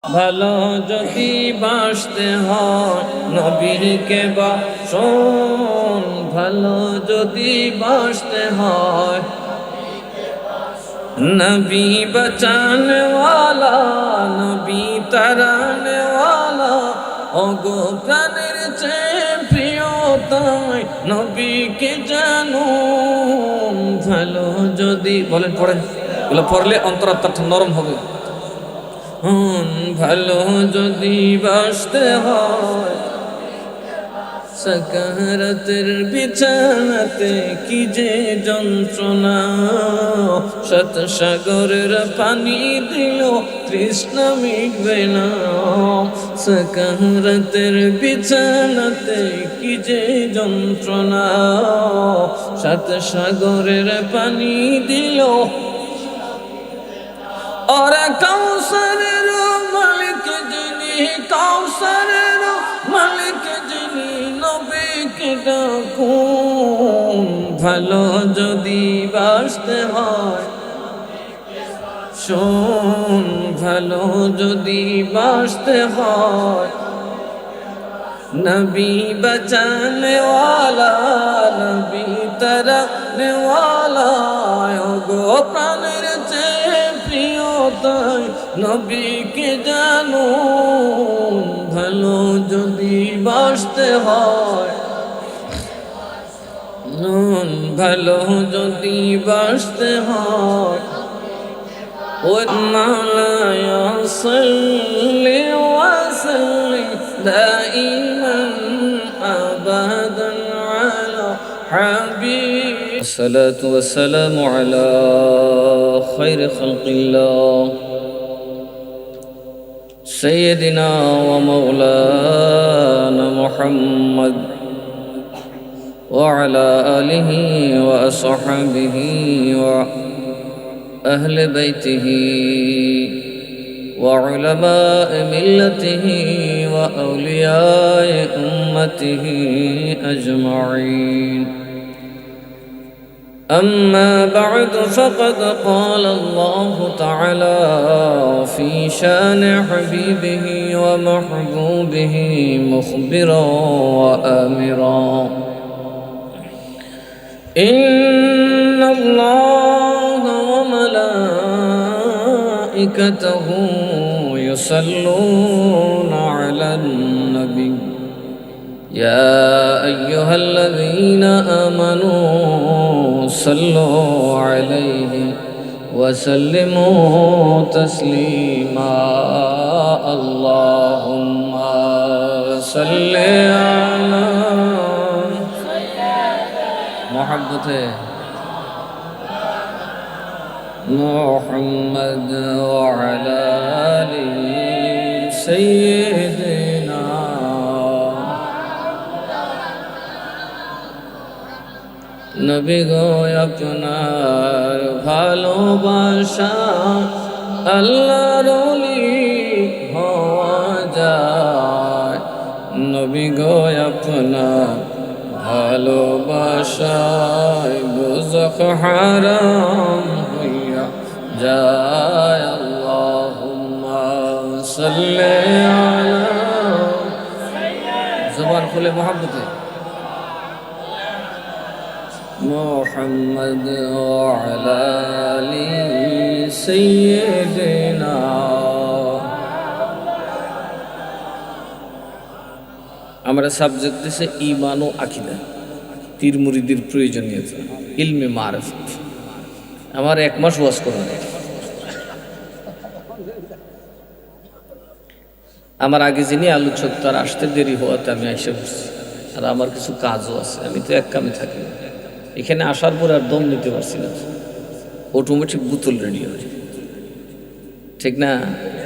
ভালো যদি বাসতে হয় নবীকে বাসন, ভালো যদি বাসতে হয় নবী বাঁচানে ওয়ালা, নবী তারানে ওয়ালা, ওগো প্রাণের চেয়ে প্রিয় তাই নবীকে জানো। ভালো যদি বলেন, পড়েন, এগুলো পড়লে অন্তরাত্মাটা নরম হবে। ভালো যদি বাসতে হয় সাকারাতের বিছানাতে কি যে যন্ত্রণা, শত সাগরের পানি দিল তৃষ্ণা মিটবে না। সাকারাতের বিছানাতে কি যে যন্ত্রণা, শত সাগরের পানি দিল। ওরা কাউসারের মালিক যিনি, কাউসারের মালিক যিনি, নবীকে ডাকুন। ভালো যদি বাসতে হয় শোন, ভালো যদি বাসতে হয় নবী বাঁচানে ওয়ালা, নবী তারানে ওয়ালা, ওগো প্রাণের চেয়ে প্রিয় তাই নবীকে জানো। ভালো যদি বাসতে হয়, ভালো যদি বাসতে হয় ওয়াল্লায়া সাল্লি ওয়া সাল্লিম দাইমান আবাদান আলা হাবিব। الصلاة والسلام على خير خلق الله سيدنا ومولانا محمد وعلى آله وأصحابه وأهل بيته وعلماء ملته وأولياء أمته أجمعين. أما بعد فقد قال الله تعالى في شان حبيبه ومحبوبه مخبرا وآمرا: إن الله وملائكته يصلون على النبي يا أيها الذين آمنوا صلوا عليه وسلموا تسليما. اللهم صل على محبته محمد وعلى آل سيدنا। নবী গো আপনার ভালোবাসা আল্লাহর ওলি হওয়া যায়। নবী গো আপনার ভালোবাসায় দোজখ হারাম হইয়া যায়। আল্লাহুম্মা সাল্লি আলা, জবান খুলে মোহাব্বতে, محمد وعلى آل سيدنا। আমরা সাবজেক্ট দিছে ঈমান ও আকীদা, পীর মুরিদের প্রয়োজনীয়তা, ইলমে মারিফত। আমার 1 মাস ওয়াজ করা নেই। আমার আগে যিনি আলোচক তার আসতে দেরি হওয়াতে আমি এসে বসছি, আর আমার কিছু কাজও আছে, আমি তো এক কামে থাকি। এখানে আসার পর আর দম নিতে পারছি না, অটোমেটিক বোতল রেডি হয়, ঠিক না?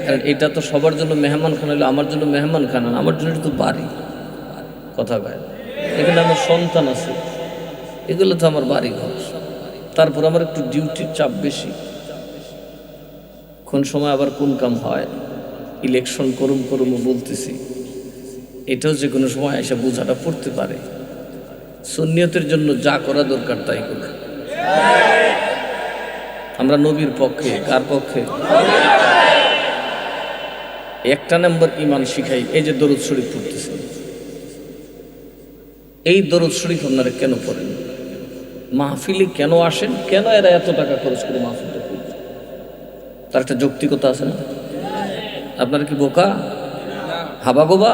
কারণ এটা তো সবার জন্য মেহমান খানা হলো, আমার জন্য মেহমান খানা না, আমার জন্য তো বাড়ি। কথা কয়, এখানে আমার সন্তান আছে, এগুলো তো আমার বাড়ি ঘর। তারপর আমার একটু ডিউটির চাপ বেশি, কোন সময় আবার কোন কাম হয়, ইলেকশন করুম বলতেছি, এটাও যে কোনো সময় এসে বোঝাটা পড়তে পারে। সুন্নিয়তের জন্য যা করা দরকার তাই করে। আমরা নবীর পক্ষে, কার পক্ষে? একটা নম্বর ইমান শিখাই, এই যে দরুদ শরীফ পড়তেছেন, এই দরুদ শরীফ আপনারা কেন পড়েন? মাহফিলে কেন আসেন? কেন এরা এত টাকা খরচ করে মাহফিলটা করবে? তার একটা যৌক্তিকতা আছে না? আপনারা কি বোকা, হাবা গোবা?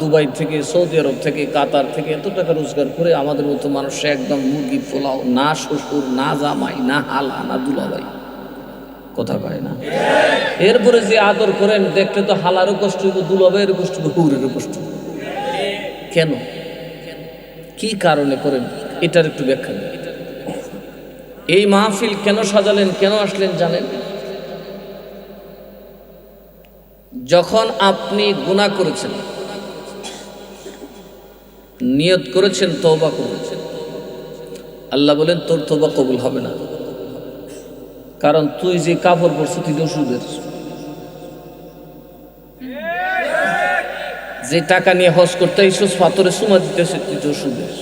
দুবাই থেকে, সৌদি আরব থেকে, কাতার থেকে এত টাকা রোজগার করে আমাদের মতো মানুষ একদম মুরগি পোলাও, না শ্বশুর, না জামাই, না হালা, না দুলাভাই, কথা কয় না? এরপরে যে আদর করেন, দেখতে তো হালারও কষ্ট হইব, দুলাভাইয়েরও কষ্ট হইব, হুরেরও কষ্ট হইব। কেন, কি কারণে করেন? এটার একটু ব্যাখ্যা দিন। এই মাহফিল কেন সাজালেন, কেন আসলেন জানেন? যখন আপনি গুনাহ করেছেন, নিয়ত করেছেন, তওবা করেছেন, আল্লাহ বলেন তোর তওবা কবুল হবে না, কারণ তুই যে কাপড় পরছ তুই ওষুধের, যে টাকা নিয়ে হজ করতে আইসস পাথরে সুমা দিতেছে তুই ওষুধের,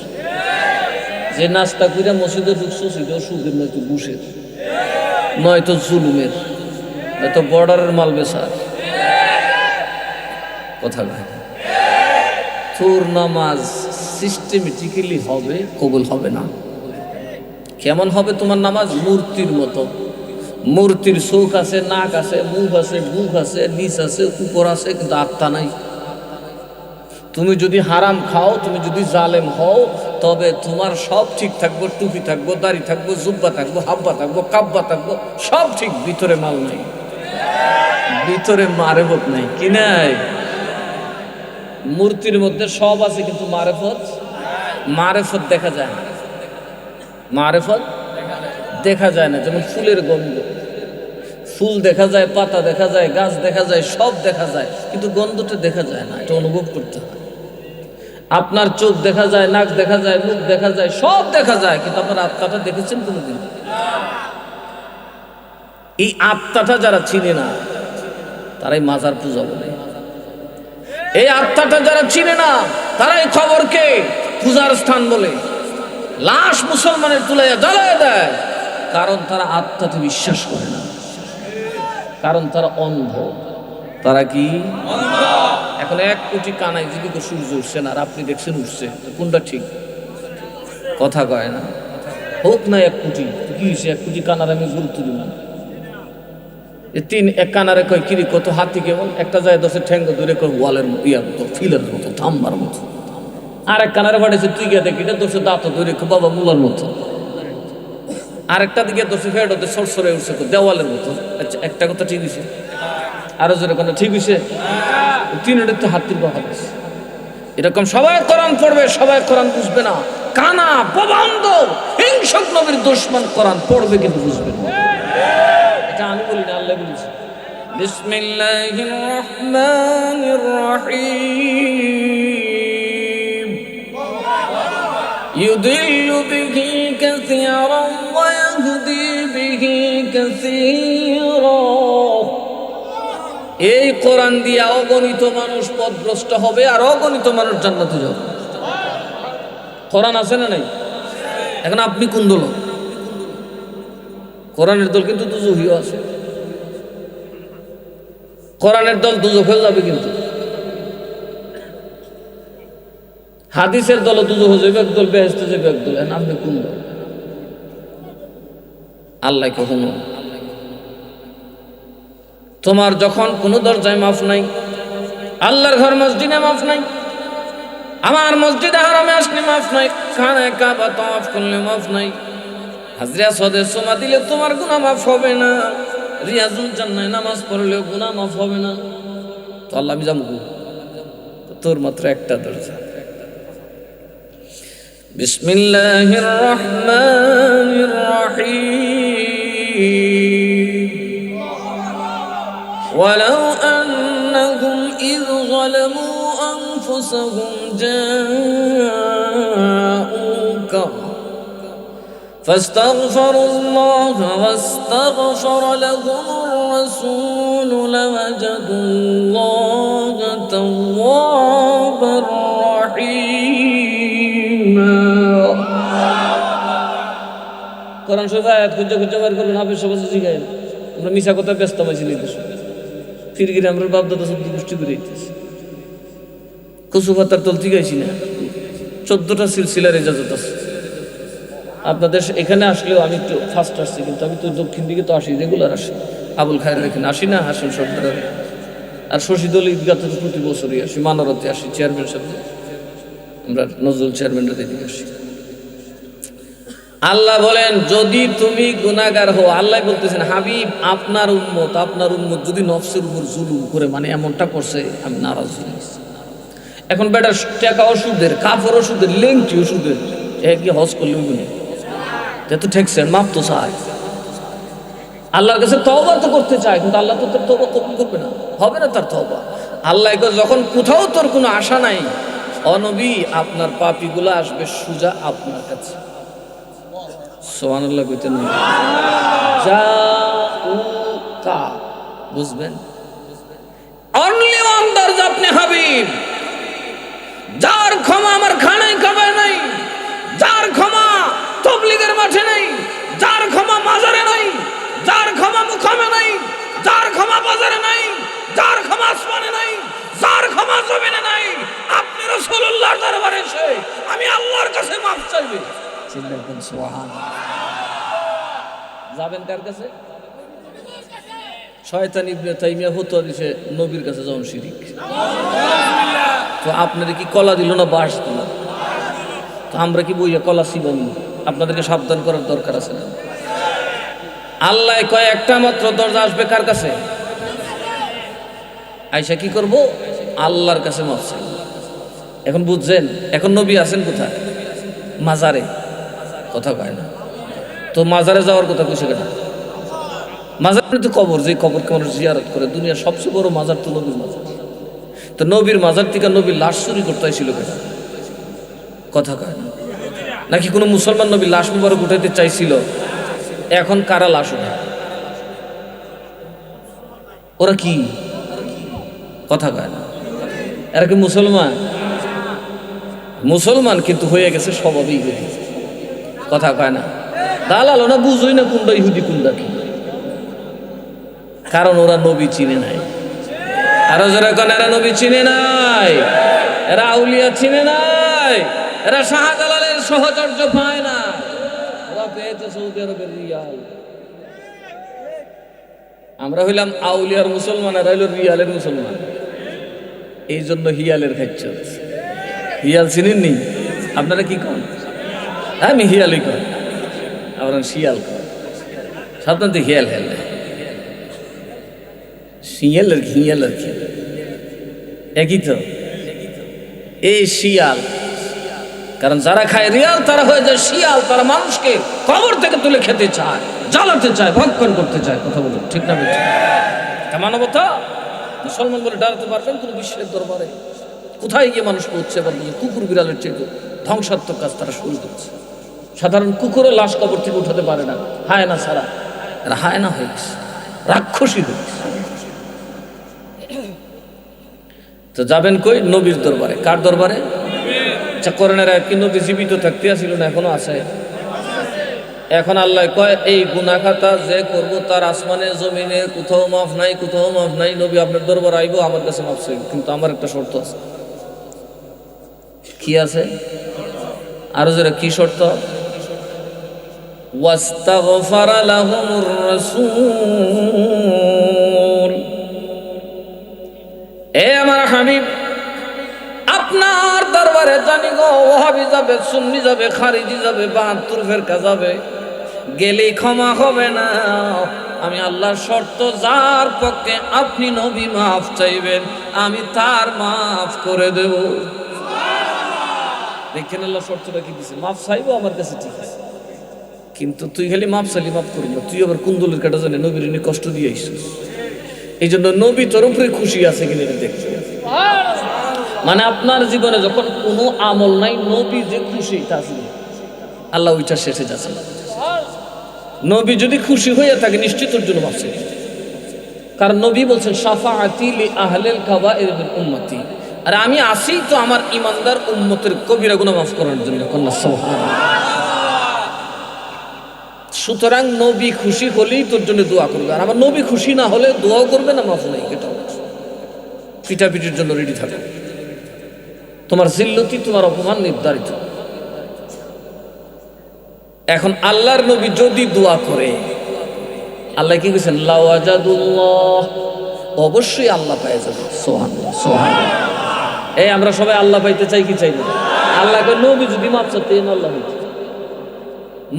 যে নাস্তা কইরা মসজিদে ঢুকছিস তুই ওষুধের, নয়তো ঘুষের, নয়তো জুলুমের, নয়তো বর্ডারের মাল বেচার, কথা বলে। তোর নামাজ সিস্টেমেটিক্যালি হবে, কবুল হবে না। কেমন হবে তোমার নামাজ? মূর্তির মতো। মূর্তির চোখ আছে, নাক আছে, মুখ আছে, বুক আছে, নিচ আছে, উপর আছে, কিন্তু আত্মা নাই। তুমি যদি হারাম খাও, তুমি যদি জালেম হও, তবে তোমার সব ঠিক থাকবো, টুপি থাকবো, দাড়ি থাকবো, জুব্বা থাকবো, হাব্বা থাকবো, কাব্বা থাকবো, সব ঠিক, ভিতরে মাল নাই, ভিতরে মারেফত নাই। কি নাই? মূর্তির মধ্যে সব আছে, কিন্তু মারেফত দেখা যায় না। মারেফত দেখা যায় না। যেমন ফুলের গন্ধ, ফুল দেখা যায়, পাতা দেখা যায়, গাছ দেখা যায়, সব দেখা যায়, কিন্তু গন্ধটা দেখা যায় না, এটা অনুভব করতে হয়। আপনার চোখ দেখা যায়, নাক দেখা যায়, মুখ দেখা যায়, সব দেখা যায়, কিন্তু আপনার আত্মাটা দেখেছেন কোনোদিন? এই আত্মাটা যারা চিনে না, তারাই মাজার পূজা বলে। এই আত্মাটা যারা চিনে না, তারাই কবরকে পূজার স্থান বলে, লাশ মুসলমানের তুলাইয়া জ্বালায় দেয়, কারণ তারা আত্মাতে বিশ্বাস করে না, কারণ তারা অন্ধ। তারা কি? এখন 1 কোটি কানাই যদি সূর্য উঠছে না, আর আপনি দেখছেন উঠছে, কোনটা ঠিক? কথা কয় না। হোক না 1 কোটি, কি হয়েছে? 1 কোটি কানার আমি গুরুত্ব দিব না। এক কানারে কয় কিরি কত হাতি কেমন, একটা যায় 10 ঠ্যাঙ্গ দূরে কয় ওয়ালের ইয়ার মতো, ফিলের মতো, থাম্বার মতো। আর এক কানারে পাঠাইছে তুই গিয়ে দেখি 10 দাঁত দূরে বাবা মুলার মতো। আরেকটা দিকে 10 ফেট হতে সরসরে উঠছে দেওয়ালের মতো। আচ্ছা, একটা কথা ঠিক হয়েছে? আরো জোরে কোনো ঠিক হয়েছে? 3 তো হাতির কথা আছে। এরকম সবাই কোরআন পড়বে, সবাই কোরআন বুঝবে না। কানা, প্রবন্ধ, হিংসক নবীর দুশমন কোরআন পড়বে কিন্তু বুঝবে না। এটা আমি বলি না, আল্লাহ বলেছে। বিসমিল্লাহির রহমানির রহিম। ইউদিল্লু বিহি কাসীরান ওয়া ইয়াহদি বিহি কাসীরা। এই কোরআন দিয়ে অগণিত মানুষ পথভ্রষ্ট হবে, আর অগণিত মানুষ জান্নাতে যাবে। কোরআন আছে না নাই? এখন আপনি কোন দল? কোরআনের দল কিন্তু দুজহিও আছে। কোরআনের দল দুজখেও যাবে, কিন্তু হাদিসের দল দুজহ যাবে একদল, বেহেশতে যাবে একদল। এখন আপনি কোন দল? আল্লাহ কখনো তোমার যখন কোনো দরজায় মাফ নাই, আল্লাহর ঘর মসজিদে মাফ নাই, আমার মসজিদে হারামে আসলে মাফ নাই, খানায় কাবা তাওয়াফ করলে মাফ নাই, হাজরে আসওয়াদে সুমা দিলে তোমার গুনাহ মাফ হবে না, রিয়াজুল জান্নায় নামাজ পড়লেও গুনাহ মাফ হবে না, তো আল্লাহ আমি জানবো তোর মাত্র একটা দরজা। বিসমিল্লাহির রহমানির রহিম। ওয়ালাউ আন্নাহুম ইয যালামু আনফুসাহুম জাউকা ফাস্তাগফিরুল্লাহ ওয়াস্তাগফার লাহুমুর রাসূল লাওয়াজাদুল্লাহা তাওয়াবার রহিম। কোরআন শরীফ আয়াত খুঁজে খুঁজে বের করবেন, হাফেজ সবাই শিখায়। আমরা মিশা কথা ব্যস্ত হয়েছি, তিরগিরে আমরা বাপ দাদা 14 গোষ্ঠী করে দিতেছি। কচু পাতার তল থেকে আইসি না, 14টা সিলসিলার ইজাজত আছে। আপনাদের এখানে আসলেও আমি একটু ফার্স্ট আসছি, কিন্তু আমি তো দক্ষিণ দিকে তো আসি, রেগুলার আসি। আবুল খায়ের এখানে আসি না, হাসিন সর্দার আর শশীদল ঈদগাহ থেকে প্রতি বছরই আসি, মানরতে আসি, চেয়ারম্যান সাহেব আমরা নজরুল চেয়ারম্যানরা দিকে আসি। আল্লাহ বলেন যদি তুমি গুনাহগার হও, আল্লাহ বলতেছেন হাবিব আপনার উম্মত যদি নফসের উপর জুলুম করে, মানে এমনটা করছে, আমি নারাজ হয়ে গেছি। এখন বেটার টাকা ওষুধের, কাপড় ওষুধের, লেংটি ওষুধের, কি হজ করলে যেহেতু ঠেকছেন মাপ তো চায়, আল্লাহর কাছে তওবা তো করতে চায়, কিন্তু আল্লাহ তো তোর তওবা কবুল করবে না, হবে না তার তওবা। আল্লাহ যখন কোথাও তোর কোনো আশা নাই, অনবী আপনার পাপীগুলো আসবে সুজা আপনার কাছে। সুবহানাল্লাহ কইতেন না? জাউকা, বুঝবেন? অনলি ওয়ান দরজা আপনি হাবিব, যার ক্ষমা আমার খানায় কাবায় নাই, যার ক্ষমা তাবলীগের মাঠে নাই, যার ক্ষমা মাজারে নাই, যার ক্ষমা মুকামে নাই, যার ক্ষমা বাজারে নাই, যার ক্ষমা আসমানে নাই, যার ক্ষমা জমিনে নাই, আপনি রাসূলুল্লাহর দরবারে এসে আমি আল্লাহর কাছে মাফ চাইবে। চিল্লাবেন সুবহানাল্লাহ। যাবেন কার কাছে? শয়তান ইবনে তাইমিয়া ফতোয়া দিছে নবীর কাছে যাওয়া শিরিক। তো আপনাদের কি কলা দিল না বাঁশ দিল? তো আমরা কি বইয়া কলা শিবানি? আপনাদেরকে সাবধান করার দরকার আছে না? আল্লাহ কয় একটা মাত্র দরজা আসবে কার কাছে? আয়সা কি করব? আল্লাহর কাছে মাফ চাই। এখন বুঝছেন? এখন নবী আছেন কোথায়? মাজারে। কথা কয় না তো, মাজারে যাওয়ার কথা কইছে কেন? মাজারে তো কবর, যে কবরকে মানুষ জিয়ারত করে। দুনিয়ার সবচেয়ে বড় মাজার তো নবীর মাজার। তো নবীর মাজার থেকে নবীর লাশ চুরি করতে আইছিল কেন? কথা কয় না। নাকি কোনো মুসলমান নবীর লাশ মুবারক উঠাইতে চাইছিল? এখন কারা লাশ উঠায়? ওরা কি? কথা কয় না। এরা কি মুসলমান? মুসলমান, কিন্তু হয়ে গেছে স্বভাবে ইহুদি। কথা কয় না। দালাল, ওরা বুঝোই না কোনটা ইহুদি কোনটা কি, কারণ ওরা নবী চিনে নাই। আরো যারা কোন এরা নবী চিনে নাই, এরা আউলিয়া চিনে নাই, এরা শাহজালালের সহচর্য পায় না, ওরা পেয়েছে সৌদি আরবের রিয়াল। আমরা হইলাম আউলিয়ার মুসলমান, আর হইল রিয়ালের মুসলমান। এই জন্য হিয়ালের খাচ্ছ। হিয়াল চিনেননি? আপনারা কি কন? আমি হিয়ালই কন, আমরা শিয়াল কন। সাধারণত হিয়াল হেল শিয়াল আর হিয়াল আর কি একই তো। এই শিয়াল, কারণ যারা খায় রিয়াল তারা হয়ে যায় শিয়াল। তারা মানুষকে কবর থেকে তুলে খেতে চায়, জ্বালাতে চায়, ভক্ষণ করতে চায়। কথা বলুন ঠিক না? মানবতা মুসলমান বলে ডাকতে পারবেন কোন বিশ্বের দরবারে? কোথায় গিয়ে মানুষ পৌঁছছে? এবার কুকুর বিড়ালের চেয়ে ধ্বংসাত্মক কাজ তারা শুরু করছে। সাধারণ কুকুরের লাশ কবর থেকে উঠাতে পারে না, হায়না ছাড়া। এরা হায়না হয়ে গেছে, রাক্ষসী হয়ে গেছে। তো যাবেন কই? নবীর দরবারে। কার দরবারে? আচ্ছা, করোনার কি নবী জীবিত থাকতে আসিল না? এখনো আছে। এখন আল্লাহ কয় এই গুনাহ খাতা যে করব তার আসমানে জমিনে কোথাও মাফ নাই, কোথাও মাফ নাই। নবী আপনার দরবার আইব, আমার কাছে মাফ চাইব, কিন্তু আমার একটা শর্ত আছে। কি আছে? আরো যারা কি শর্ত? ওয়াস্তাগফার লাহুমুর রাসূল। এ আমার হাবিব, আপনার দরবারে জানি গো ওহাবি যাবে, সুন্নি যাবে, খারিজি যাবে, 72 ফেরকা যাবে, গেলেই ক্ষমা হবে না। আমি আল্লাহর শর্ত, যার পক্ষে আপনি নবী মাফ চাইবেন আমি তার মাফ করে দেব। দেখেন আল্লাহ শর্তটা কি দিছে? মাফ চাইবো আমার কাছে, ঠিক আছে, কিন্তু তুই খালি মাফ চাইলি মাফ করবি না। তুই আবার কুন্দলের কাটা জানে নবীর এনে কষ্ট দিয়ে আইছিস। এই জন্য নবী তোর উপরে খুশি আছে কিনা দেখছো। মানে আপনার জীবনে যখন কোনো আমল নাই, নবী যে খুশি তা আছে, আল্লাহ ওইটা শেষে যাচ্ছে। নবী যদি খুশি হয়ে থাকে নিশ্চিত ওর জন্য মাফ চাইবে। কারণ নবী বলছেন শাফাআতি লি আহলিল কাবাইর মিন উম্মতি, আর আমি আসি তো আমার ইমানদার উম্মতের কবিরা গুনাহ মাফ করার জন্য। কন্যা সুবহানাল্লাহ। সুতরাং নবী খুশি হলেই তোর জন্য দোয়া করবে, আর আমার নবী খুশি না হলে দোয়াও করবে না, মাফ নাই। এটা পিটাপিটির জন্য রেডি থাকো। তোমার জিল্লতি, তোমার অপমান নির্ধারিত। এখন আল্লাহর নবী যদি দোয়া করে, আল্লাহ কি বলছেন? লাওয়াজাদুল্লাহ, অবশ্যই আল্লাহ পেয়ে যাবে। সুবহানাল্লাহ, সুবহানাল্লাহ। এই আমরা সবাই আল্লাহ পাইতে চাই কি চাই না? আল্লাহকে নবী যদি মাপ চাতে আল্লাহ পাইতে,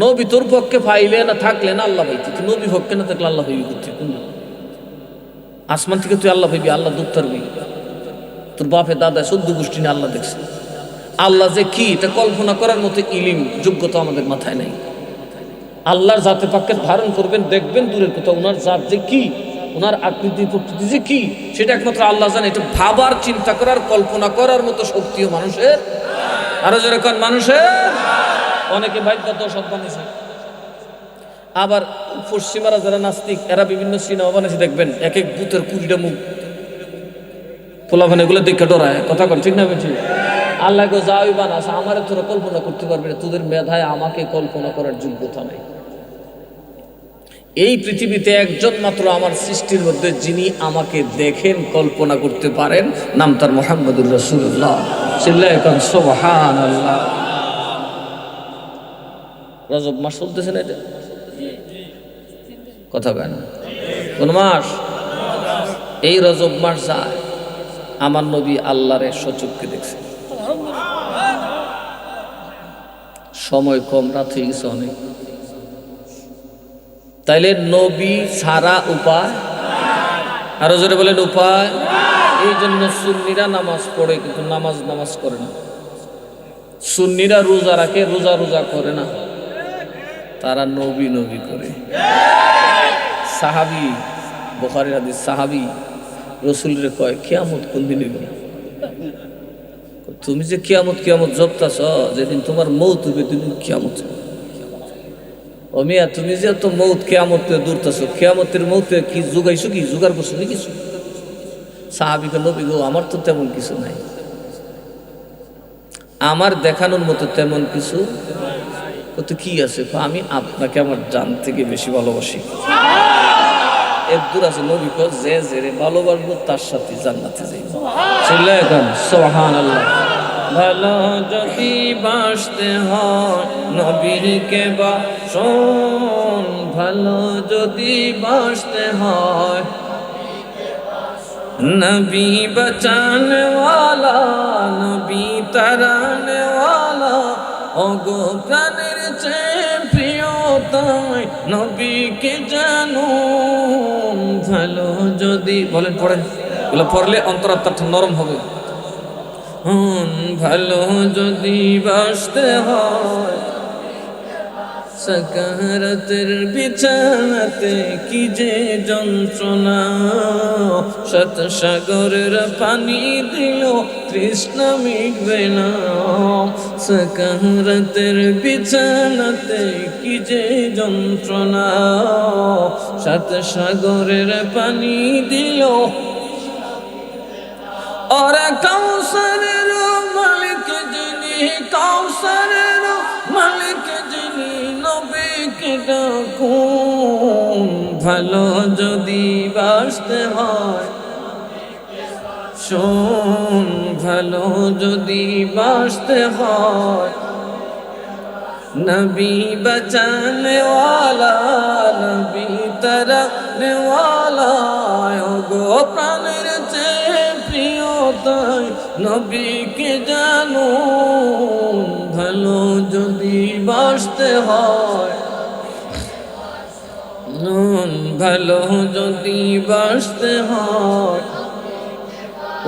নবী তোর পক্ষে পাইলে না থাকলে না আল্লাহ পাইতে, তুই নবী পক্ষে না থাকলে আল্লাহ পাইবি করতে কোন? আসমান থেকে তুই আল্লাহ পাইবি, আল্লাহ দুঃখ থাকবি। তোর বাপে দাদা 14 গোষ্ঠী নিয়ে আল্লাহ দেখছে। আল্লাহ যে কি এটা কল্পনা করার মতো ইলিম যোগ্যতা আমাদের মাথায় নাই। আল্লাহর জাতে পাককে ধারণ করবেন, দেখবেন দূরের কথা, ওনার জাত যে কি, ওনার আকৃতি প্রকৃতি যে কি, সেটা একমাত্র আল্লাহ জানে। এটা ভাবার, চিন্তা করার, কল্পনা করার মতো শক্তিও মানুষের, আরো যেরকম মানুষের অনেকে ভাগ্যত সব বানিয়েছে। আবার পশ্চিমারা যারা নাস্তিক, এরা বিভিন্ন সিনেমা বানিয়েছে, দেখবেন এক এক ভূতের 20টা মুখ। পোলাভান এগুলো দেখে ডরায়, কথা কন ঠিক না বেঠিক? আল্লাহ গো যাওই বানাস, আমারে তোরা কল্পনা করতে পারবি না, তোদের মেধায় আমাকে কল্পনা করার যোগ্যতা নাই। এই পৃথিবীতে একজন মাত্র আমার সৃষ্টির মধ্যে যিনি আমাকে দেখেন, কল্পনা করতে পারেন, নাম তার মুহাম্মদুর রাসূলুল্লাহ। সুবহানাল্লাহ। রজব মাস চলতেছে না, এটা কথা কয় না কোন মাস? এই রজব মাস যায়, আমার নবী আল্লাহরে সচক্ষে দেখছে। সময় কম, রাত হয়ে গেছে অনেক। তাইলে নবী ছাড়া উপায়, আরো জোরে বলেন উপায়। এই জন্য সুন্নিরা নামাজ পড়ে কিন্তু নামাজ করে না। সুন্নিরা রোজা রাখে, রোজা করে না, তারা নবী করে। সাহাবী, বুখারীর হাদিস, সাহাবী রাসূলের কয় কিয়ামত কোন দিন হইব? তুমি যে কিয়ামত জপতাছ, যেদিন তোমার মৌত হবে সেদিন কিয়ামত। ও মিয়া, তুমি যে তো মৌত কিয়ামত দূরতাছ, কিয়ামতের মৌতে কি জোগাইছো, কি জোগাড় করছো না কিছু? সাহাবীকে নবী গো, আমার তো তেমন কিছু নাই, আমার দেখানোর মতো তেমন কিছু কত কি আছে? আমি আপনাকে আমার জান থেকে বেশি ভালোবাসি। এর দূর আছে নবী কো, যে জেরে ভালোবাসবো তার সাথে জান্নাতে যাইব। সুবহানাল্লাহ। ভালো যদি বাসতে হয় নবীকে বাসন, ভালো যদি বাসতে হয় নবী বাঁচানে ওয়ালা, নবী তারানে ওয়ালা, ওগো প্রাণের চেয়ে প্রিয় তাই নবীকে জানো। ভালো যদি বলেন, পড়েন, এগুলো পড়লে অন্তরাত্মাটা নরম হবে। ভালো যদি বাসতে হয় সাকারাতের বিছানাতে কি যে যন্ত্রণা, শত সাগরের পানি দিল তৃষ্ণা মিটবে না। সাকারাতের বিছানাতে কি যে যন্ত্রণা, শত সাগরের পানি দিল। ওরা কাউসারের মালিক যিনি, কাউসারের মালিক যিনি, নবীকে ডাকুন। ভালো যদি বাসতে হয় শোন, ভালো যদি বাসতে হয় নবী বাঁচানে ওয়ালা, নবী তারানে ওয়ালা, ওগো প্রাণের চেয়ে প্রিয় তাই নবীকে জানো। ভালো যদি বাসতে হয়, ভালো যদি বাসতে হয়,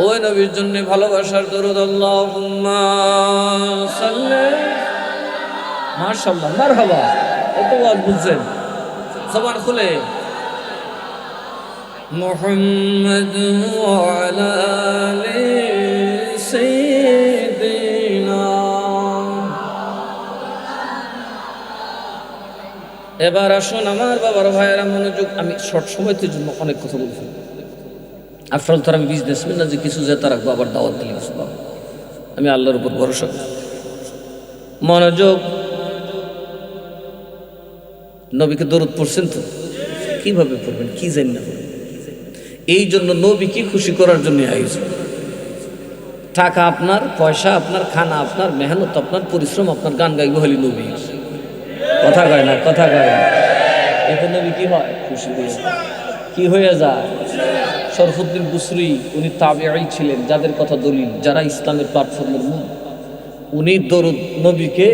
ওই নবীর জন্য ভালোবাসার দরুদ আল্লাহুম্মা সাল্লি। মাশাআল্লাহ, মারহাবা। এত ওয়াজ বুঝছেন, জবান খুলে। মুহাম্মদ ওয়া আলা আলি সাইয়্যিদিনা। এবার আসুন আমার বাবার ভাইয়েরা, মনোযোগ। আমি শর্ট সময়তের জন্য অনেক কথা বলছি। আফটার অল, আমি বিজনেসম্যান না যে কিছু জেতা রাখবো আবার দাওয়াত দিলে কিছু পাবো। আমি আল্লাহর উপর ভরসা করি। মনোযোগ। নবীকে দরুদ পড়ছেন তো? কিভাবে পড়বেন, কি জানি না পড়বেন। এই জন্য নবীকে খুশি করার জন্য আয়োজন। টাকা আপনার, পয়সা আপনার, খানা আপনার, মেহনত আপনার, পরিশ্রম আপনার, গান গাইব হলি নবী। কথা কয় না, কথা কয় না। এতে নবী কি হয়? খুশি হয়ে যায়। কি হয়ে যায়? শরফুদ্দিন বুসরি উনি তাবেঈ ছিলেন, যাদের কথা দলিল, যারা ইসলামের প্ল্যাটফর্মের মূল। উনি দরুদ নবীকে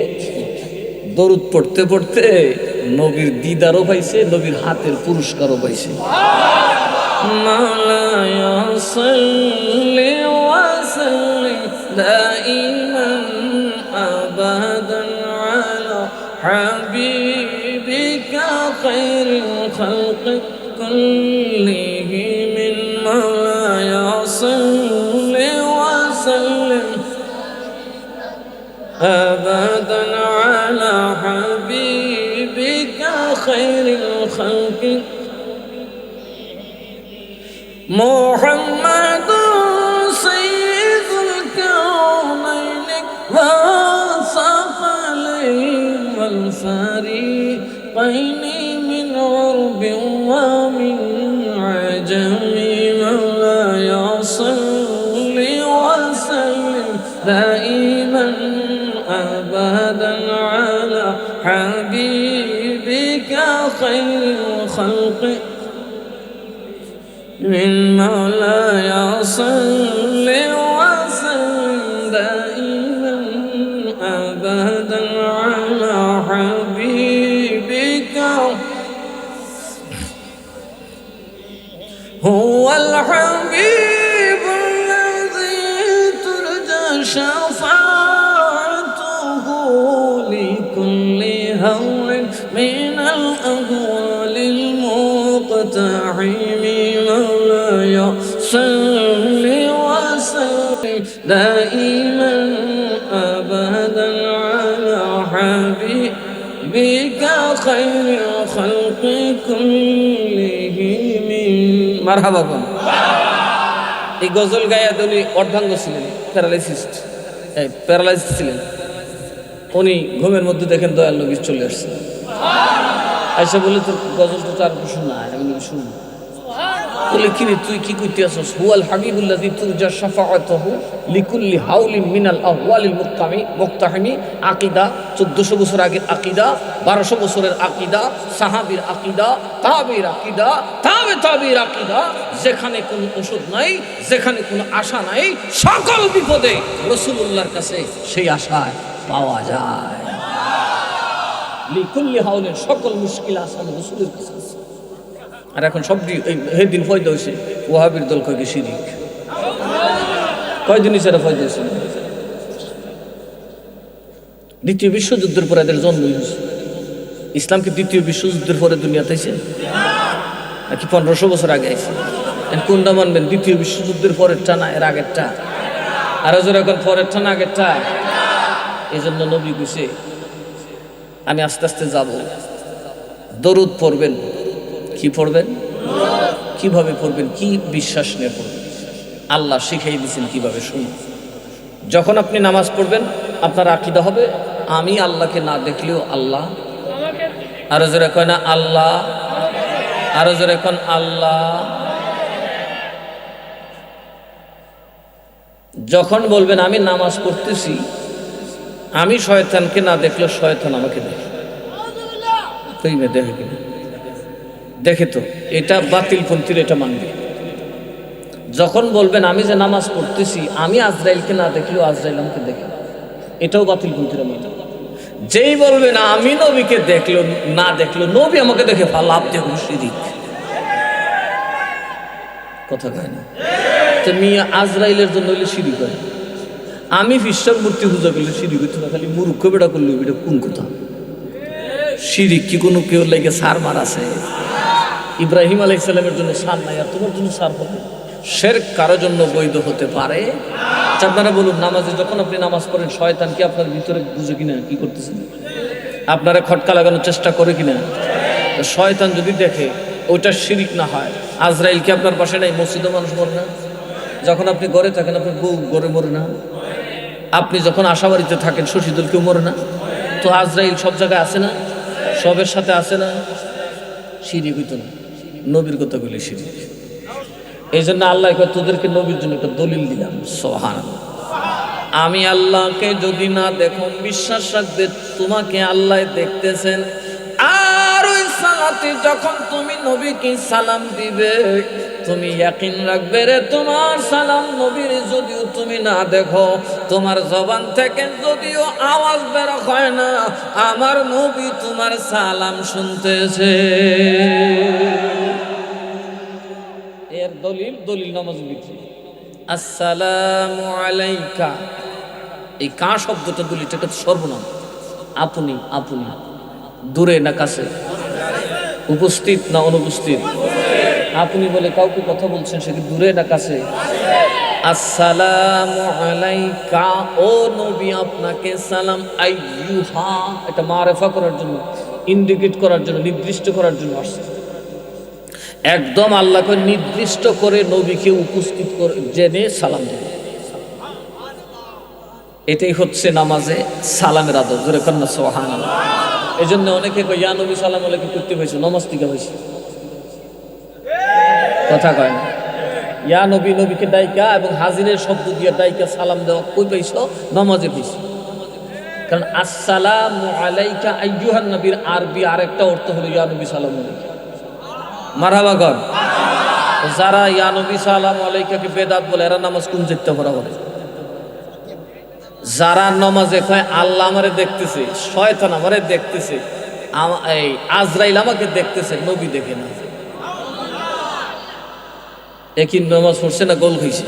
দরুদ পড়তে পড়তে নবীর দিদারও পাইছে, নবীর হাতের পুরস্কারও পাইছে। মাওলায়া সাল্লি ওয়া সাল্লিম দাইমান আবাদান আলা হাবিবিকা খায়রুল খালকি কুল্লিহিম। মাওলায়া সাল্লি ওয়া সাল্লিম আবাদান আলা হাবিবিকা খায়রুল খালকি محمد سيد الكونين والثقلين والفريقين من عرب ومن عجم. مولاي صل وسلم دائما أبدا على حبيبك خير الخلق من. مولاي صل وسلم دائما أبدا على حبيبك هو الحبيب الذي ترجى شفاعته لكل هول من الأهوال المقتحم. مولاي صل وسلم دائما أبدا على حبيبك خير الخلق كلهم. মারহাবা বল। এই গজল গায়ে উনি অর্ধাঙ্গ ছিলেন, প্যারালাইজ ছিলেন। উনি ঘুমের মধ্যে দেখেন দয়াল নবী চলে আসছে, আইসা বলে তোর গজলটা তো আর শোনা। আমি শুনবো বলে কি রে তুই কি করতে আসছ? হুয়াল হাবিবুল্লাযী তুরজা শাফাআতুহু লিকুল্লি হাউলিন মিনাল আহওয়ালিল মুক্তাহিমি। আকীদা 1400 বছর আগের আকীদা, 1200 বছরের আকীদা, সাহাবীর আকীদা, তাবেঈর আকীদা, তাবেঈর আকীদা। যেখানে কোনো ওষুধ নাই, যেখানে কোনো আশা নাই, সকল বিপদে রাসূলুল্লাহর কাছে সেই আশায় পাওয়া যায়। লিকুল্লি হাউলিন, সকল মুশকিল আসান রাসূলের কাছে। আর এখন সব সেদিন ফয়দা হয়েছে ওয়াহাবির দল কয়েক শিরিক। কয়দিনই সেটা ফয়দা হয়েছে। দ্বিতীয় বিশ্বযুদ্ধের পরে এদের জন্ম হয়েছে। ইসলামকে দ্বিতীয় বিশ্বযুদ্ধের পরে দুনিয়াতে আইছে নাকি 1500 বছর আগে আইছে? কোনটা মানবেন? দ্বিতীয় বিশ্বযুদ্ধের পরেরটা না এর আগেরটা? আরো জোরে এখন পরেরটা না আগেরটা? এই জন্য নবী কইছে আমি আস্তে আস্তে যাব, দরুদ পড়বেন। কি পড়বেন? কিভাবে পড়বেন? কি বিশ্বাস নিয়ে পড়বেন? আল্লাহ শিখাই দিয়েছেন কিভাবে। শুনুন, যখন আপনি নামাজ পড়বেন আপনার আকীদা হবে আমি আল্লাহকে না দেখলেও আল্লাহ। আরো জোরে কয় না আল্লাহ? আরো জোরে কোন আল্লাহ? যখন বলবেন আমি নামাজ পড়তেছি আমি শয়তানকে না দেখলে শয়তান আমাকে দেখে। তুই দেখে কিনা? দেখে তো, এটা বাতিলপন্থীর এটা মানবে। যখন বলবেন আমি যে নামাজ পড়তেছি আমি আজরাইলকে না দেখলেও আজরাইল আমাকে দেখে, এটাও বাতিলপন্থীরা মানবে। যেই বলবেন আমি নবীকে দেখলো না দেখলো নবী আমাকে দেখে লাভ দেখুন শিরিক। কথা কয় না? তো মিয়া আজরাইলের জন্য হইলে শিরিক হয়। আমি ফিসার মূর্তি পূজা করলে শিরিক হইতো না, খালি মূর্খ বেড়া করলে এটা কোন কথা? শিরিক কি কোনো কেউ লাগে সার মার আছে? ইব্রাহিম আলাইহিস সালামের জন্য সার নাই, আর তোমার জন্য সার হবে? শিরক কারো জন্য বৈধ হতে পারে? আপনারা বলুন, নামাজে যখন আপনি নামাজ পড়েন শয়তান কি আপনার ভিতরে বুঝে কিনা কি করতেছেন? আপনারা খটকা লাগানোর চেষ্টা করে কিনা? শয়তান যদি দেখে ওইটা শিরিক না হয়, আজরাইল কি আপনার পাশে নাই? মসজিদে মানুষ মরে না? যখন আপনি ঘরে থাকেন আপনার বউ ঘরে মরে না? আপনি যখন আশাবাড়িতে থাকেন শশীদুল কেউ মরে না? তো আজরাইল সব জায়গায় আছে না? সবের সাথে আছে না? শিরিক হইতো না, নবীর কথা বলে শিরিক। এই জন্য আল্লাহ তোদেরকে নবীর জন্য একটা দলিল দিলাম। সুবহানাল্লাহ। আমি আল্লাহকে যদি না দেখো, বিশ্বাস রাখবে তোমাকে আল্লাহ দেখতেছেন। আর ওই সালাতে যখন তুমি নবীকে সালাম দিবে, তুমি ইয়াকিন রাখবে রে, তোমার সালাম নবীর যদিও তুমি না দেখো, তোমার জবান থেকে যদিও আওয়াজ বের হয় না, আমার নবী তোমার সালাম শুনতেছে। এর দলিল নামাজ বিক্রি। আসসালামু আলাইকা, এই কা শব্দটা দলিল, এটা সর্বনাম। আপনি আপনি, দূরে না কাছে, উপস্থিত না অনুপস্থিত। আপনি বলে কাউকে কথা বলছেন, সে কি দূরে না কাছে? আসসালামু আলাইকা, ও নবী আপনাকে সালাম। আইয়ুহা, এটা মারেফা করার জন্য, ইন্ডিকেট করার জন্য, নির্দিষ্ট করার জন্য আসছে। একদম আল্লাহকে নির্দিষ্ট করে নবীকে উপস্থিত করে জেনে সালাম দেবে। এটাই হচ্ছে নামাজে সালামের আদব। জোরে কন্যা সুবহানাল্লাহ। এই জন্য অনেকে কয় ইয়া নবী সালাম আলাইকুম করতে হয়েছে, নমাজ থেকে হয়েছে। কথা কয় না। ইয়া নবী, নবীকে ডাইকা এবং হাজিরের শব্দ দিয়ে ডাইকা সালাম দেওয়া কই পাইছ? নমাজে পাইছে। কারণ আসসালামু আলাইকা আইয়ুহান নবীর আরবি আরেকটা অর্থ হলো ইয়া নবী সালাম আলাইকা। মারহাবা কর। যারা ইয়া নবী সালাম আলাইকাকে বেদাত বলে, এরা নামাজ কোন যেতে পড়া বলে। যারা নামাজে কয় আল্লাহ আমারে দেখতেছে, শয়তান আমারে দেখতেছে, এই আজরাইল আমাকে দেখতেছে, নবী দেখে না। একই নামাজ পড়ছে না, গোল খাইছে।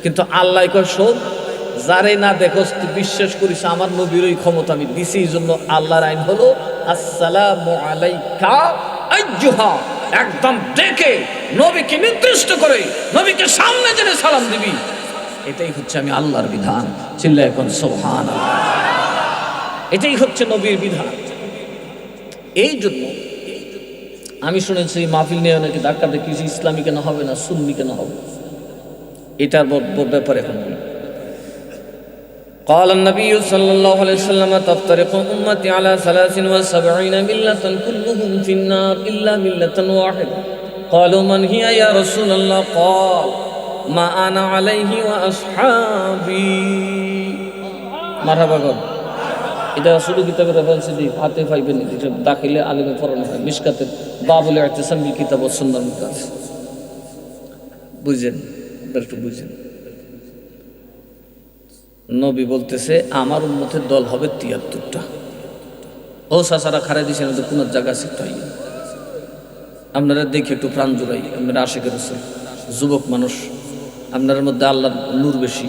কিন্তু আল্লাহ কয় শোন, যারে না দেখো বিশ্বাস করিস আমার নবীর ওই ক্ষমতা আমি দিছি। এই জন্য আল্লাহর আইন হলো আসসালামু আলাইকা আইয়ুহা, একদম দেখে নবীকে নির্দিষ্ট করে নবীকে সামনে জেনে সালাম দিবি। এটাই হচ্ছে আমি আল্লাহর বিধান। চিল্লায় এখন সুবহানাল্লাহ। এটাই হচ্ছে নবীর বিধান। এই জন্য আমি শুনেছি মাহফিল নিয়ে অনেকে ধাক্কা দেখিয়েছি, ইসলামী কেন হবে না, সুন্নি কেন হবে, এটার ব্যাপারে এখন বলি। قال النبي صلى الله عليه وسلم تفترق أمتي على 73 ملة كلهم في النار إلا ملة واحدة قالوا من هي يا رسول الله قال ما أنا عليه وأصحابي مرحبا قال এটা শুধু কিতাবের রেফারেন্স দিই, হাতে পাইবেন। এটা দাখিলে আলেমে পড়ানো হয়, মিশকাতে বাবুল ইতিসাম বিল কিতাব ওয়াস সুন্নাহর মধ্যে আছে। বুঝেন, একটু বুঝেন। নবী বলতেছে আমার উম্মতের দল হবে 73টা। ও সাসারা খারাই দিয়েছেন, ওদের কোন জায়গা শিখতে হয়। আপনারা দেখে একটু প্রাণ জোড়াই। আপনারা আশিকের রাসূল, যুবক মানুষ, আপনার মধ্যে আল্লাহর নূর বেশি।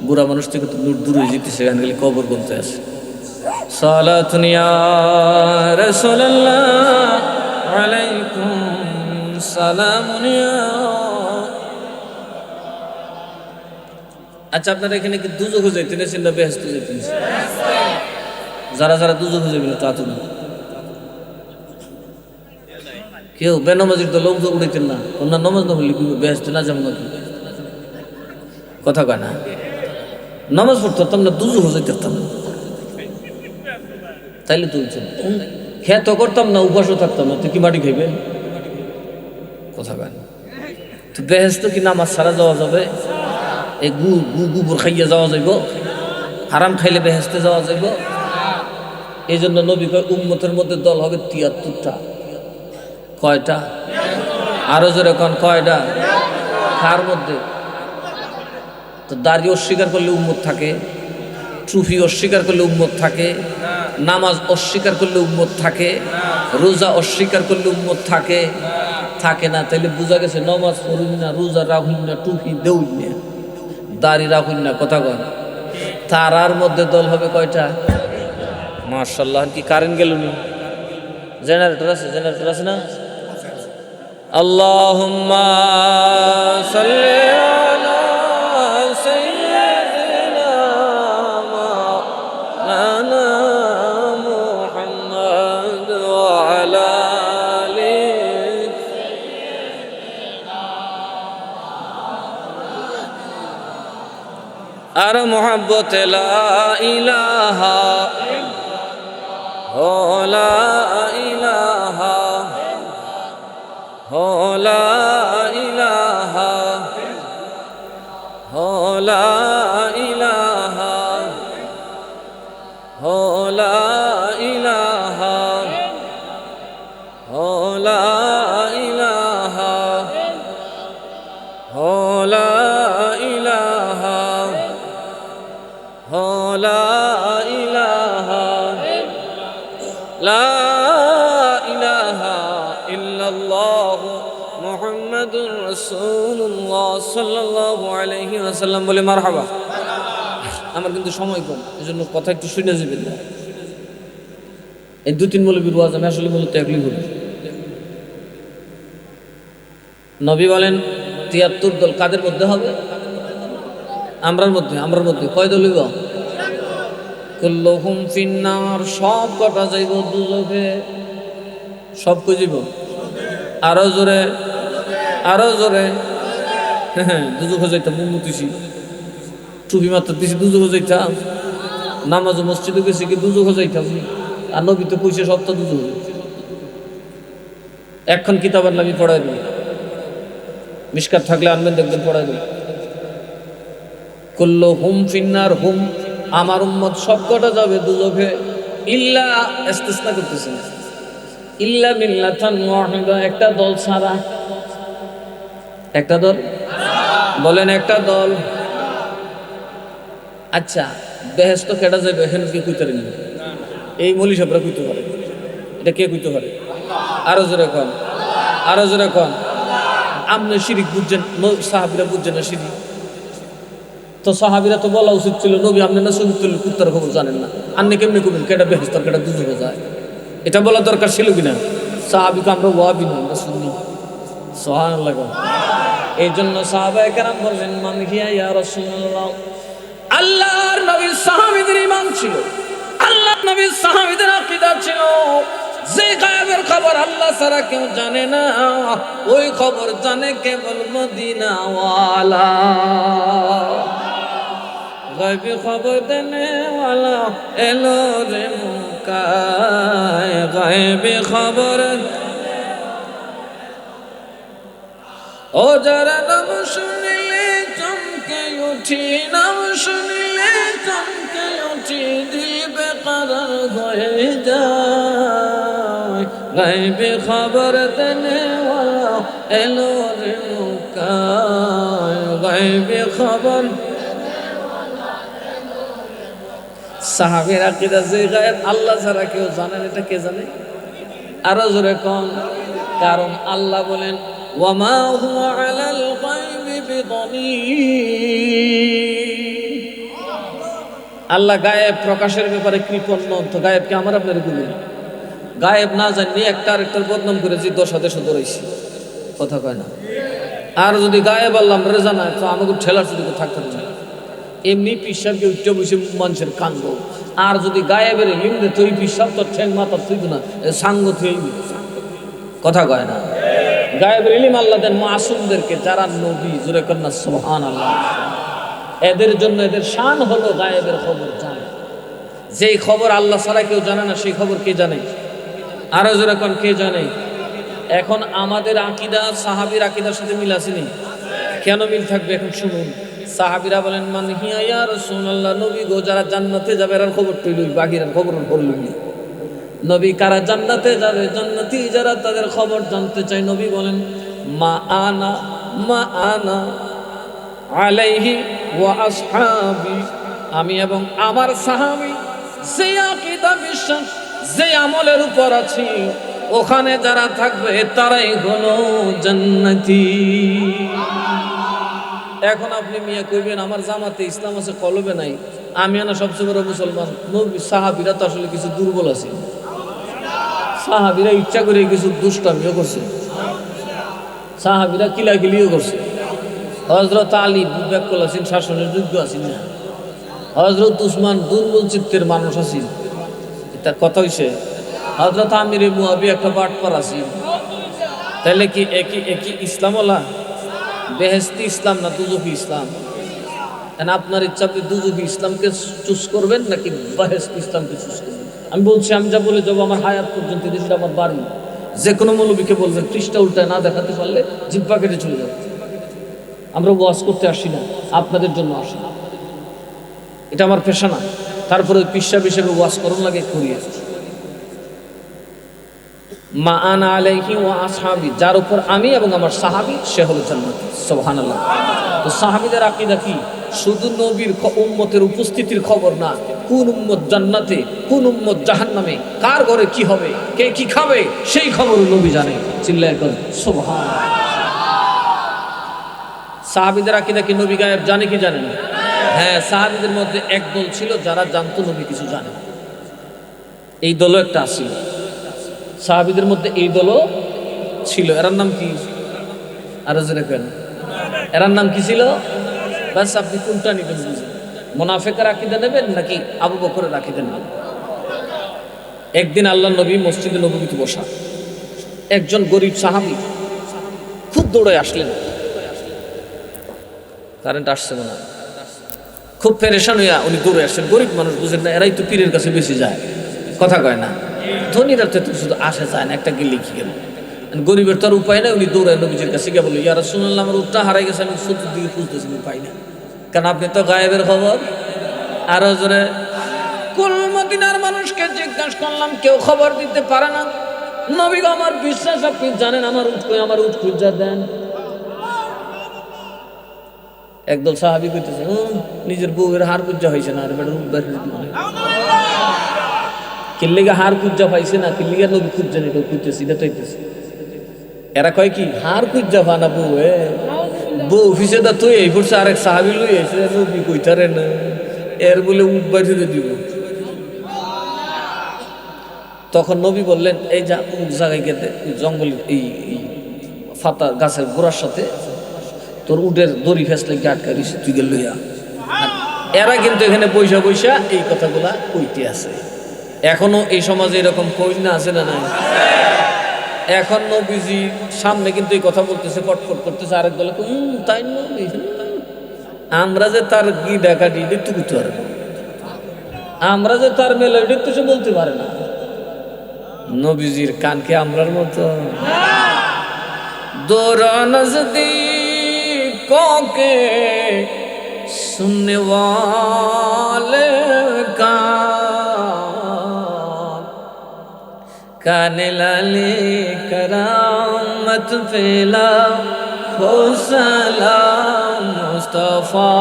বুড়া মানুষ থেকে তো নূর দূরে যেতেছে, এখানে খালি কবর বলতে আছে। সালাতুন ইয়া রাসূলুল্লাহ আলাইকুম সালামুন ইয়া। আচ্ছা, আপনারা এখানে কি দুজখে যাইতেন না বেহেশতে যাইতেন? যারা যারা দুজখে যাবেন তা তো না, কেউ বেনামাজির তো লোক উড়াইতেন না। ওনার নামাজ না হলে বেহেশতে না যাবো নাকি? কথা কয় না। নামাজ পড়তাম না, দুজখে যাইতাম না, তাইলে তুলছেন। খেত করতাম না, উপাসও থাকতাম না, তুই কি মাটি খাইবেন? কথা কয় না। তো বেহেশতে কি নামাজ ছাড়া যাওয়া যাবে? এই গোবর খাইয়া যাওয়া যাইব? হারাম খাইলে বেহেশতে যাওয়া যাইব? এই জন্য নবী কয় উম্মতের মধ্যে দল হবে 73টা। কয়টা? আরো জোরে কোন কয়টা? কার মধ্যে? তো দাড়ি অস্বীকার করলে উম্মত থাকে, টুপি অস্বীকার করলে উম্মত থাকে, নামাজ অস্বীকার করলে উম্মত থাকে, রোজা অস্বীকার করলে উম্মত থাকে? থাকে না। তাইলে বোঝা গেছে নামাজ পড়ুন না, রোজা রাখুন না, টুপি দেউন না, দাড়ি রাখুন না। কথা কন। তারার মধ্যে দল হবে কয়টা? মাশাআল্লাহ। কি কারেন্ট গেল নি? জেনারেটর আছে? জেনারেটর আছে না? আল্লাহুম্মা সাল্লি আলা সাইয়্যিদিনা মাওলানা মুহাম্মদ ওয়া আলা আলি আর মুহাব্বতে লা ইলাহা ও লা ইলাহা ও লা ইলাহা হো লা ইলাহা, হো লা ইলাহা, হো লা ইলাহা, হো লা ইলাহা, হো লা ইলাহা, লা ইলাহা ইল্লাল্লাহ মুহাম্মাদুর রাসূলুল্লাহ সাল্লাল্লাহু আলাইহি ওয়াসাল্লাম বলে মারহাবা। আমার কিন্তু সময় কম, এজন্য কথা একটু শুনে যাবেন না। এই 2-3 মৌলবীর ওয়াজ আমি আসলে মূলত একলাই বলি। নবী বলেন 73 দল কাদের মধ্যে হবে? আমরার মধ্যে কয় দল হইব? কুল্লুহুম ফিন্নার, সব কটা যাইব দুজকে। সব কই যাইব? আরো জোরে, আরো জোরে। দুজকে যাইতাম, মুমুতিছি, টুপি মাত্র দিছি, দুজকে যাইতাম। নামাজ মসজিদে গেছি কি দুজকে যাইতাম। আর নবী তো কইছে সপ্তাহ দুজকে। এখন কিতাব আনলে আমি পড়াই দিই, মিশকাত থাকলে আনবেন, দেখবেন পড়াই দিই। কুল্লুহুম ফিন্নার, হুম আমার উম্মত সব কটা যাবে দুজকে, ইল্লা ইস্তিসনা করতেছেন, ইল্লা মিল্লাতান ওয়াহিদা, একটা দল ছাড়া। একটা দল বলেন, একটা দল। আচ্ছা, বেহেশত কেডা যাবে এখানে কি কইতে পারেন? এই মৌলী সাহেবরা কইতে পারে, এটা কে কইতে পারে? আরো জোরে কন, আরো জোরে কন। আপনি শিরিক বুঝছেন, সাহাবীরা বুঝছেন না শিরিক? তো সাহাবীরা তো বলা উচিত ছিল, নবী আপনি না শহীদ তুল কুত্তার খবর জানেন না, আপনি কেমনি কবেন কেটা বেহেশত কেটা দুজকে যায়? এটা বলা দরকার ছিল কিনা? সাহাবীকে আমরা ওয়াবি না, আমরা শুনি। সুবহানাল্লাহ। এই জন্য সাহাবায়ে কেরাম বললেন, মান হিয়া ইয়া রাসূলুল্লাহ। আল্লাহর নবীর সাহাবীদের ঈমান ছিল, আল্লাহর নবীর সাহাবীদের আকীদা ছিল যে গায়েবের খবর আল্লাহ ছাড়া কেউ জানে না, ওই খবর জানে কেবল মদিনা ওয়ালা। গায়েবী খবর দেনে ওয়ালা এলো রে মুকায়, গায়েবী খবর। ও যারা নাম শুনিলে চমকে উঠি, নাম শুনিলে চমকে উঠি, দিবে কারার হয়ে যায়। গায়েবী খবর দেনে ওয়ালা এলো রে মুকায়, গায়েবী খবর। সাহাবীর আকীদা যে গায়েব আল্লাহ ছাড়া কেউ জানেন, এটা কে জানে? আরো জোরে কোন। কারণ আল্লাহ বলেন, ওয়ামা হুয়া আলাল গায়বি বিদানীন। আল্লাহ গায়েব প্রকাশের ব্যাপারে কৃপণ। তো গায়েবকে আমার আপনার বলি না, গায়েব না জানি একটা আরেকটার বদনাম করেছি, দশা দেশে দৌড়াইছি, কথা কয় না। আর যদি গায়েব আল্লাহ আমরা জানায় তো আমাকে ঠেলার শুধু থাকতে না। এমনি পিসাবকে উঠতে বসে মানুষের কান্দ। আর যদি গায়েবের এমনি তুই পিসাব তোর ঠেং মাথা তুই না সাঙ্গ তুই, কথা কয় না। গায়েবের ইলম আল্লাহ দেন মাসুমদেরকে, যারা নবী, জোরে কন্যা সুবহানাল্লাহ। এদের জন্য এদের শান হলো গায়েবের খবর জানা। যেই খবর আল্লাহ ছাড়া কেউ জানে না, সেই খবর কে জানে? আরো জোরে কোন, কে জানে? এখন আমাদের আকীদা সাহাবীর আকীদার সাথে মিল আছে নি? কেন মিল থাকবে এখন শুনুন। সাহাবীরা বলেন, মান হিয়া ইয়া রাসূলুল্লাহ, নবী গো যারা জান্নাতে যাবে এর খবর তুই বাকির খবর করলুনি। নবী কারা জান্নাতে যাবে, জান্নাতি যারা, তাদের খবর জানতে চাই। নবী বলেন, মা আনা আলাইহি ওয়া আসহাবি, আমি এবং আমার সাহাবী যে আকীদা বিশ্বাস, যে আমলের উপর আছি, ওখানে যারা থাকবে তারাই হলো জান্নাতি। এখন আপনি মিয়া কইবেন আমার জামাতে ইসলাম আছে, কলবে নাই, আমি না সবচেয়ে বড় মুসলমান। নবী সাহাবীরা তো আসলে কিছু দুর্বল আছে, সাহাবীরা ইচ্ছা করে কিছু দুষ্টামিও করছে, সাহাবীরা কিলাকিলিও করছে। হযরত আলী বিবেক আছেন, শাসনের যোগ্য আছেন না। হযরত উসমান দুর্বল চিত্তের মানুষ আছেন, এটা কথা হইছে। হযরত আমির মুয়াবিয়া একটা বাটপার আছেন। তাহলে কি একই ইসলাম ওলা? বেহেশতি ইসলাম না দুজকি ইসলাম? আপনার ইচ্ছা, আপনি দুজকি ইসলামকে চুজ করবেন নাকি বেহেশতি ইসলামকে চুজ করবেন? আমি বলছি, আমি যা বলে যাবো আমার হায়াত পর্যন্ত, এটা আমার বাড়ি। যে কোনো মৌলবীকে বলবেন পৃষ্ঠা উল্টায় না দেখাতে পারলে জিহ্বা কেটে চলে যাবে। আমরা ওয়াজ করতে আসি না, আপনাদের জন্য আসি না, এটা আমার পেশা না। তারপরে পিসাব হিসেবে ওয়াজ করুন লাগে করিয়ে মা আনা আলাইহি ওয়া আসহাবি, যার উপর আমি এবং আমার সাহাবী সে হলো জান্নাতি। সুবহানাল্লাহ। তো সাহাবীদের আকীদা কি? শুধু নবীর উম্মতের উপস্থিতির খবর না, কোন উম্মত জান্নাতে, কোন উম্মত জাহান্নামে, কার ঘরে কি হবে, কে কি খাবে, সেই খবর নবী জানে। চিল্লায় কর সুবহানাল্লাহ। সাহাবীদের আকীদা কি নবী গায়েব জানে কি জানে না? হ্যাঁ, সাহাবীদের মধ্যে একদল ছিল যারা জানতো নবী কিছু জানে, এই দলও একটা ছিল। সাহাবীদের মধ্যে এই দলও ছিল। এরার নাম কি? আরো জোরে কেন? এরার নাম কি ছিল? বাস আপনি কোনটা নেবেন বুঝুন। মুনাফিকের আকীদা নেবেন নাকি আবু বকরের আকীদা নেবেন? একদিন আল্লাহর নবী মসজিদে নববীতে বসা, একজন গরিব সাহাবী খুব দৌড়ে আসলেন। কারেন্ট আসছে মনে হয়, খুব পেরেশান হইয়া উনি দৌড়ে আসছেন। গরিব মানুষ বুঝেন না, এরাই তো পীরের কাছে বেশি যায়, কথা কয় না। ধনীরা তো শুধু আসে যায় না, একটা গেলে কি গেল, গরিবের তো আর উপায় নাই। উনি দৌড়ায় নবীজির কাছে গিয়ে বললো, ইয়া রাসূলুল্লাহ, আমার উটটা হারাই গেছে, আমি চতুর্দিকে খুঁজতেছি, আমি পাই না। কারণ আপনি তো গায়েবের খবর। আরো জোরে, কুল মদিনার মানুষকে জিজ্ঞাসা করলাম, কেউ খবর দিতে পারে না। নবী গো, আমার বিশ্বাস আপনি জানেন, আমার উট কই, আমার উট খুঁজা দেন। একদল সাহাবী কইতেছে, নিজের বউয়ের হার কুজ্জা হয়েছে না, আর কিল্লিগা হার কুজ্জা পাইছে না, কিল্লিগা নবী খুঁজছেন, এটা খুঁজতেছি, এটা তো হইতেছে। এরা কয় কি হার কুজ্জা পানা বউ, বউ অফিসে দা তুই এই পড়ছে, আরেক সাহাবী লই এসে নবী কইতারে না, এর বলে উঠ বাইরে দিব। তখন নবী বললেন, এই যা অমুক জায়গায় গেতে জঙ্গলের এই ফাতা গাছের গোড়ার সাথে তোর উটের দড়ি ফেসলে গিয়ে আটকা দিছে, তুই গেল লইয়া। এরা কিন্তু এখানে বৈশা বৈশা এই কথাগুলা কইতে আছে। এখনো এই সমাজে এরকম কইনা আছে না নাই? এখন নবীজি সামনে কিন্তু এই কথা বলতেছে, পটপট করতেছে, আরেক দলে তাই নবী, আমরা যে তার গি ডাকাটি দেখতে করতে পারে না, আমরা যে তার মেলে দেখতে সে বলতে পারে না। নবীজির কানকে আমরার মতো দোরা নজদীকোं के सुनने वाले कान लाले करामत फैला हो सलाम मुस्तफा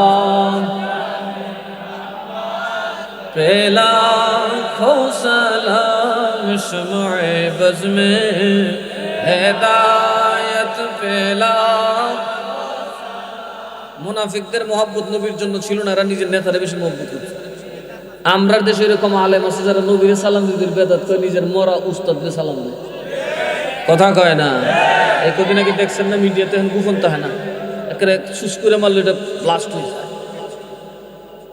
फैला हो सलाम शम्ए बज़ में हिदायत फैला। মুনাফিকদের মহব্বত নবীর জন্য ছিল না, এরা নিজের নেতারে বেশি মহব্বত করত। আমরা দেশে এরকম আলেম আছে যারা নবীরে সালাম দিতে বেদাত করে, নিজের মরা উস্তাদকে সালাম দেয়, কথা কয় না। এই কদিন আগে দেখছেন না মিডিয়াতে, এখন গোপন তাহে না, একেবারে সুস করে মারলে এটা ব্লাস্ট হয়ে যায়।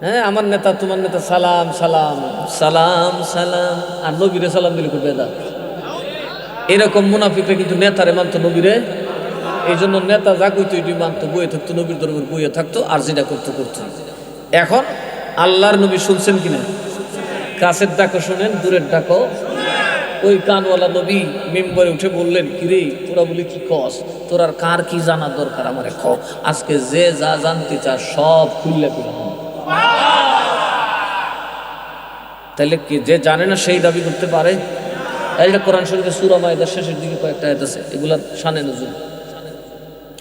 হ্যাঁ, আমার নেতা তোমার নেতা সালাম সালাম সালাম সালাম, আর নবীরে সালাম দিলে খুব বেদাত। এরকম মুনাফিকরা কিন্তু নেতারে মানতো, নবীরে। এই জন্য নেতা যা কইতো এটি মানতো, বইয়ে থাকতো, নবীর দরবার বইয়ে থাকতো, আর যেটা করতো করতো। এখন আল্লাহর নবী শুনছেন কিনা? কাছের ডাকো শোনেন, দূরের ডাকো। ওই কানওয়ালা নবী মেম্বারে উঠে বললেন, কিরে তোরা বলি কি কস, তোর আর কার কি জানা দরকার, আমারে খ, আজকে যে যা জানতে চা সব খুললে পেলাম। তাইলে কি যে জানে না সেই দাবি করতে পারে? এটা কোরআন শরীফে সূরা মাইদার শেষের দিকে কয়েকটা আয়াত আছে, এগুলার শানে নজুল।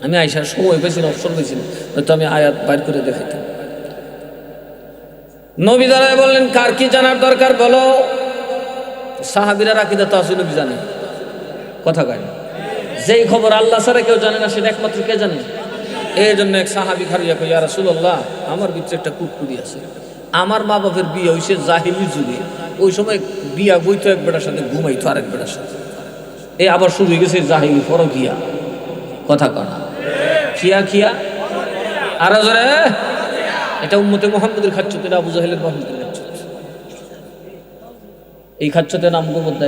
আমি আইসার সময় পেয়েছি না, অবসর পেয়েছি না, হয়তো আমি আয়াত বাইর করে দেখাইতাম। নবী দাঁড়ায় বললেন, কার কি জানার দরকার বলো। সাহাবীরা আকীদা তো আছে, নবী জানে, কথা কয় না। যেই খবর আল্লাহ ছাড়া কেউ জানে না, সেটা একমাত্র কে জানে। এই জন্য এক সাহাবী খারিয়া কই, ইয়া রাসূলুল্লাহ, আমার ভিতরে একটা কুটকুটি আছে। আমার মা বাপের বিয়ে হইছে জাহিলি যুগে, ওই সময় বিয়া বইতো এক বেটার সাথে, ঘুমাইতো আরেক বেটার সাথে। এই আবার শুরু হয়ে গেছে জাহিলি পরকিয়া, কথা কয় না। খিয়া খিয়া আর জোরে, এটা উম্মতে মুহাম্মদের খাচ্ছতে, না আবু জাহেলের বাহুদের খাচ্ছত। এই খাচ্ছতে নাম মধ্যে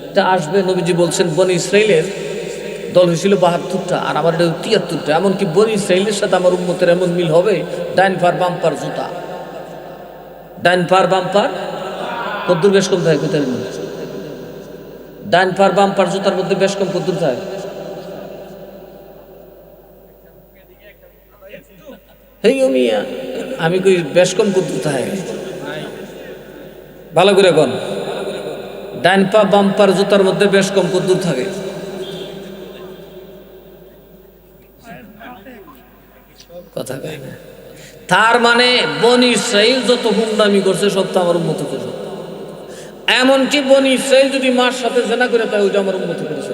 এটা আসবে। নবীজি বলছেন, বনি ইসরাইলের দল হয়েছিল ৭২টা, আর আমার এটা ৭৩টা। এমনকি বনি ইসরাইলের সাথে আমার উম্মতের এমন মিল হবে, ডাইন পার বাম্পার জুতা, ডাইন পার বাম্পার কদ্দুর বেশ কম থাকে, কোথায় ডাইন পার বাম্পার জুতার মধ্যে বেশ কম কদ্দুর থাকে। হেই ও মিয়া, আমি কই বেশ কম কদ্দুর থাকে, ভালো করে কোন ডাইন পা বাম পার জুতার মধ্যে বেশ কম কদ্দুর থাকে? কথা কয় না। তার মানে বনি ইসরাইল যত হুন্ডামি করছে সব তো আমার উন্মত করে। এমনকি বনি ইসরাইল যদি মার সাথে জেনা করে তাই ওইটা আমার উন্মত করেছে।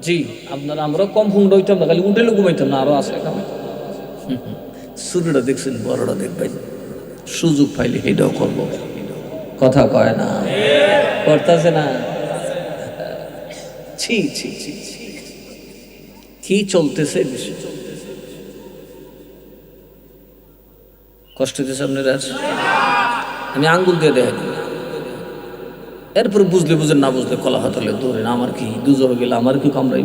জি, আপনারা আমরা কম হুন্ডা হইতাম না, খালি উঠে ঘুমাইতাম না, আরো আছে কামে। শুরুটা দেখছেন, বড়টা দেখবেন, সুযোগ পাইলে এটাও করবো। কথা কয় না, করতেছে না। ছি ছি ছি ছি, কি চলতেছে দেশে, কষ্ট দিতেছে আপনারা। আমি আঙ্গুল দিয়ে দেখাই দিই, এরপরে বুঝলে বুঝেন, না বুঝলে কলা হাতলে ধরেন। আমার কি দুজনে গেলে আমার কি কামড়াই,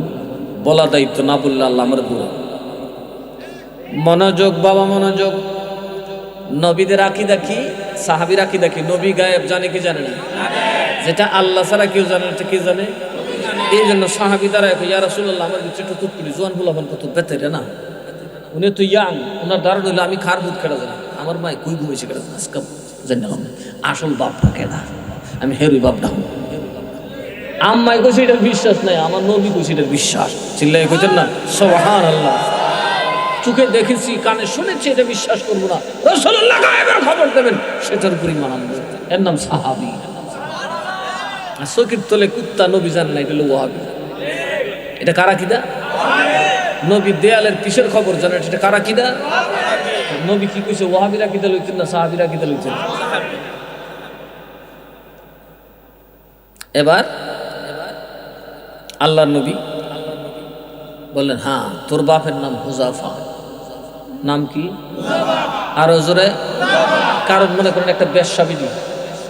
বলা দায়িত্ব, না বললে আল্লাহ আমার দূরে। মনোযোগ বাবা, মনোযোগ। নবীদের আকীদা কি, সাহাবীর আকীদা কি? নবী গায়েব জানে কি জানে না? যেটা আল্লাহ ছাড়া কেউ জানে, এটা কি জানে? এই জন্য সাহাবী দ্বারা ইয়া রাসূলুল্লাহ, আমার ভিতরে একটু তুৎকুলি জোয়ান ফুলাফান কত বেতেরে না, উনি তো ইয়াং, ওনার দাঁড় হইলে আমি খার বুধ খেলা জানি, আমার মায় কুই ঘুমেছে কেটে আজকে জানলাম আসল বাপটা কেনা, আমি হেরুই বাপটা হম। আম্মাই কইছে এটার বিশ্বাস নাই, আমার নবী কইছে এটার বিশ্বাস। চিল্লাই কইতেন না সুবহানাল্লাহ। চোখে দেখেছি, কানে শুনেছি, এটা বিশ্বাস করবো না। রাসূলুল্লাহ গায়েবের খবর দেবেন, সেটার উপরই মানান। এর নাম সাহাবী। আর চোখের তলে কুত্তা নবী জান না, এটা হলো ওয়াহাবী। এটা কার আকীদা? নবী দেয়ালের কিসের খবর জানেন, এটা কার আকীদা? নবী কি কইছে? ওয়াহাবীর আকীদা লইতেন না সাহাবীর আকীদা লইতেন? এবার আল্লাহর নবী বললেন, হ্যাঁ তোর বাপের নাম হুযাফা। নাম কি? আরো জোরে। কারণ মনে করেন একটা বেশ্যাবিধি,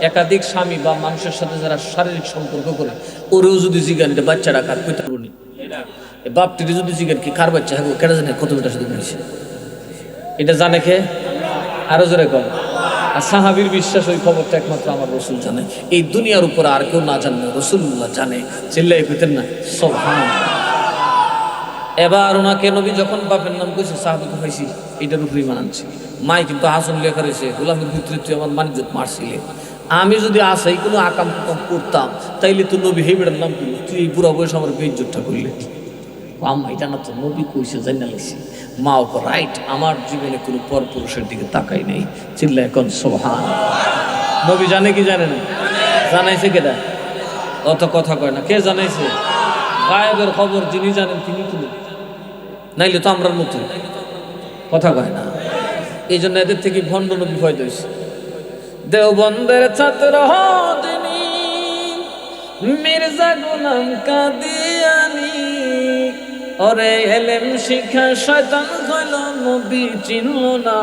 একাধিক স্বামী বা মানুষের সাথে যারা শারীরিক সম্পর্ক করে, ওরেও যদি জিজ্ঞান এটা বাচ্চারা কার, কইতে পারবনি। বাপটিরে যদি জিজ্ঞান কি কার বাচ্চা, হ্যাঁ কেটে জানে কত মিটার সাথে মিলছে, এটা জানে কে? আরো জোরে কর। আর সাহাবীর বিশ্বাস, ওই খবরটা একমাত্র আমার রাসূল জানে, এই দুনিয়ার উপর আর কেউ না জানে, রাসূলুল্লাহ জানে। চিল্লাই কইতেন না সুবহানাল্লাহ। এবার ওনাকে নবী যখন বাপের নাম কইছে, সাহাবীকে কইছি এটার উপরই মানানছি। মাই কিন্তু হাসন লেখা রয়েছে, গোলামের ভিতরে তুই আমার মানিজ্জত মারছিলে, আমি যদি আসাই কোনো আকাম কুকাম করতাম তাইলে তো নবী হেবেটার নাম করলো, তুই এই বুড়া বয়স আমার বেইজ্জতটা করলে। আম্মা এটা না তো নবী কইছে জানা লাইছি। মা ওপর রাইট, আমার জীবনে কোনো পরপুরুষের দিকে তাকাই নেই। চিল্লা এখন সুবহানাল্লাহ। নবী জানে কি জানে না? জানাইছে কেডা? অত কথা কয় না, কে জানাইছে? গায়েবের খবর যিনি জানেন তিনি তো, নাইলে তো আমরার মতো কথা কয় না। এই জন্য এদের থেকে ভণ্ড নবী ফয়দা হয়েছে। দেওবন্দের ছাত্র তিনি মির্জা গোলাম কাদিয়ানী, ওরে এলেম শিখা শয়তান হইল নবী চিনল না।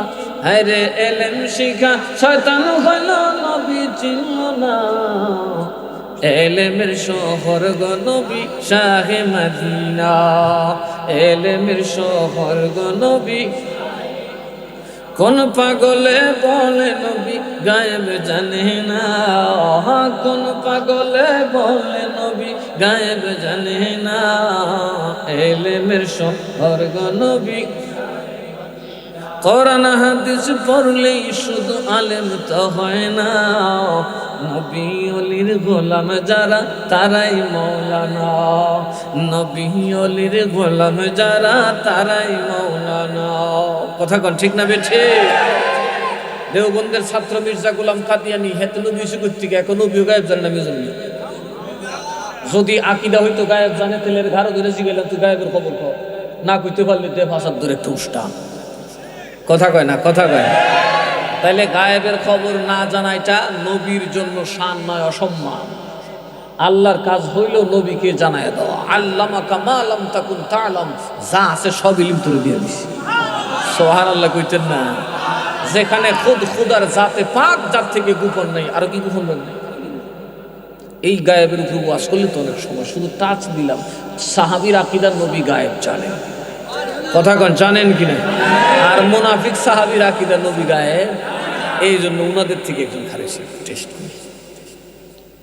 আরে এলেম শিখা শয়তান হইল নবী চিনল না। এলেমের শহর গো নবী শাহে মদিনা, এলেমের শহর গো নবী। কোন পাগলে বলে নবী গায়েব জানে না, কোন পাগলে বলে নবী গায়েব জানে না। এলেমের শহর গো নবী। কোরআন হাদিস পড়লেই শুধু আলেম তো হয় না, নবী ওলির গোলাম যারা তারাই মৌলানা, নবী ওলির গোলাম যারা তারাই মৌলানা। কথা কন ঠিক না বেঠে? দেওবন্দের ছাত্র মির্জা গোলাম কাদিয়ানী, হেতু নবী সুগতিক এখন নবীও গায়েব জানে না। মেজন্য যদি আকীদা হইতো গায়েব জানে, তেলের ঘাড় ধরে জিগেলাম তুই গায়েবের খবর কর, না কইতে পারলে দে ভাষার ধরে একটা উষ্টা। কথা কয় না, কথা কয় না। তাইলে গায়েবের খবর না জানা এটা নবীর জন্য শান নয়, অসম্মান। আল্লাহর কাজ হইল নবীকে জানায় দেওয়া। আল্লামাকা মা লাম তাকুন তা'লাম, যা আছে সব ইলম তোরে দিয়ে দিছি। সুবহানাল্লাহ কইতেন না? যেখানে খুদ খুদার জাতে পাক, যার থেকে গোপন নাই, আর কি গোপন নাই। এই গায়েবের উপর ওয়াজ করলে তো অনেক সময় শুধু টাচ দিলাম। সাহাবীর আকীদার নবী গায়েব জানেন, কথা কন জানেন কিনা? আর মুনাফিক সাহাবীর আকীদা নবী গায়েব। এই জন্য উনাদের থেকে একজন খারিজ টেস্ট করি,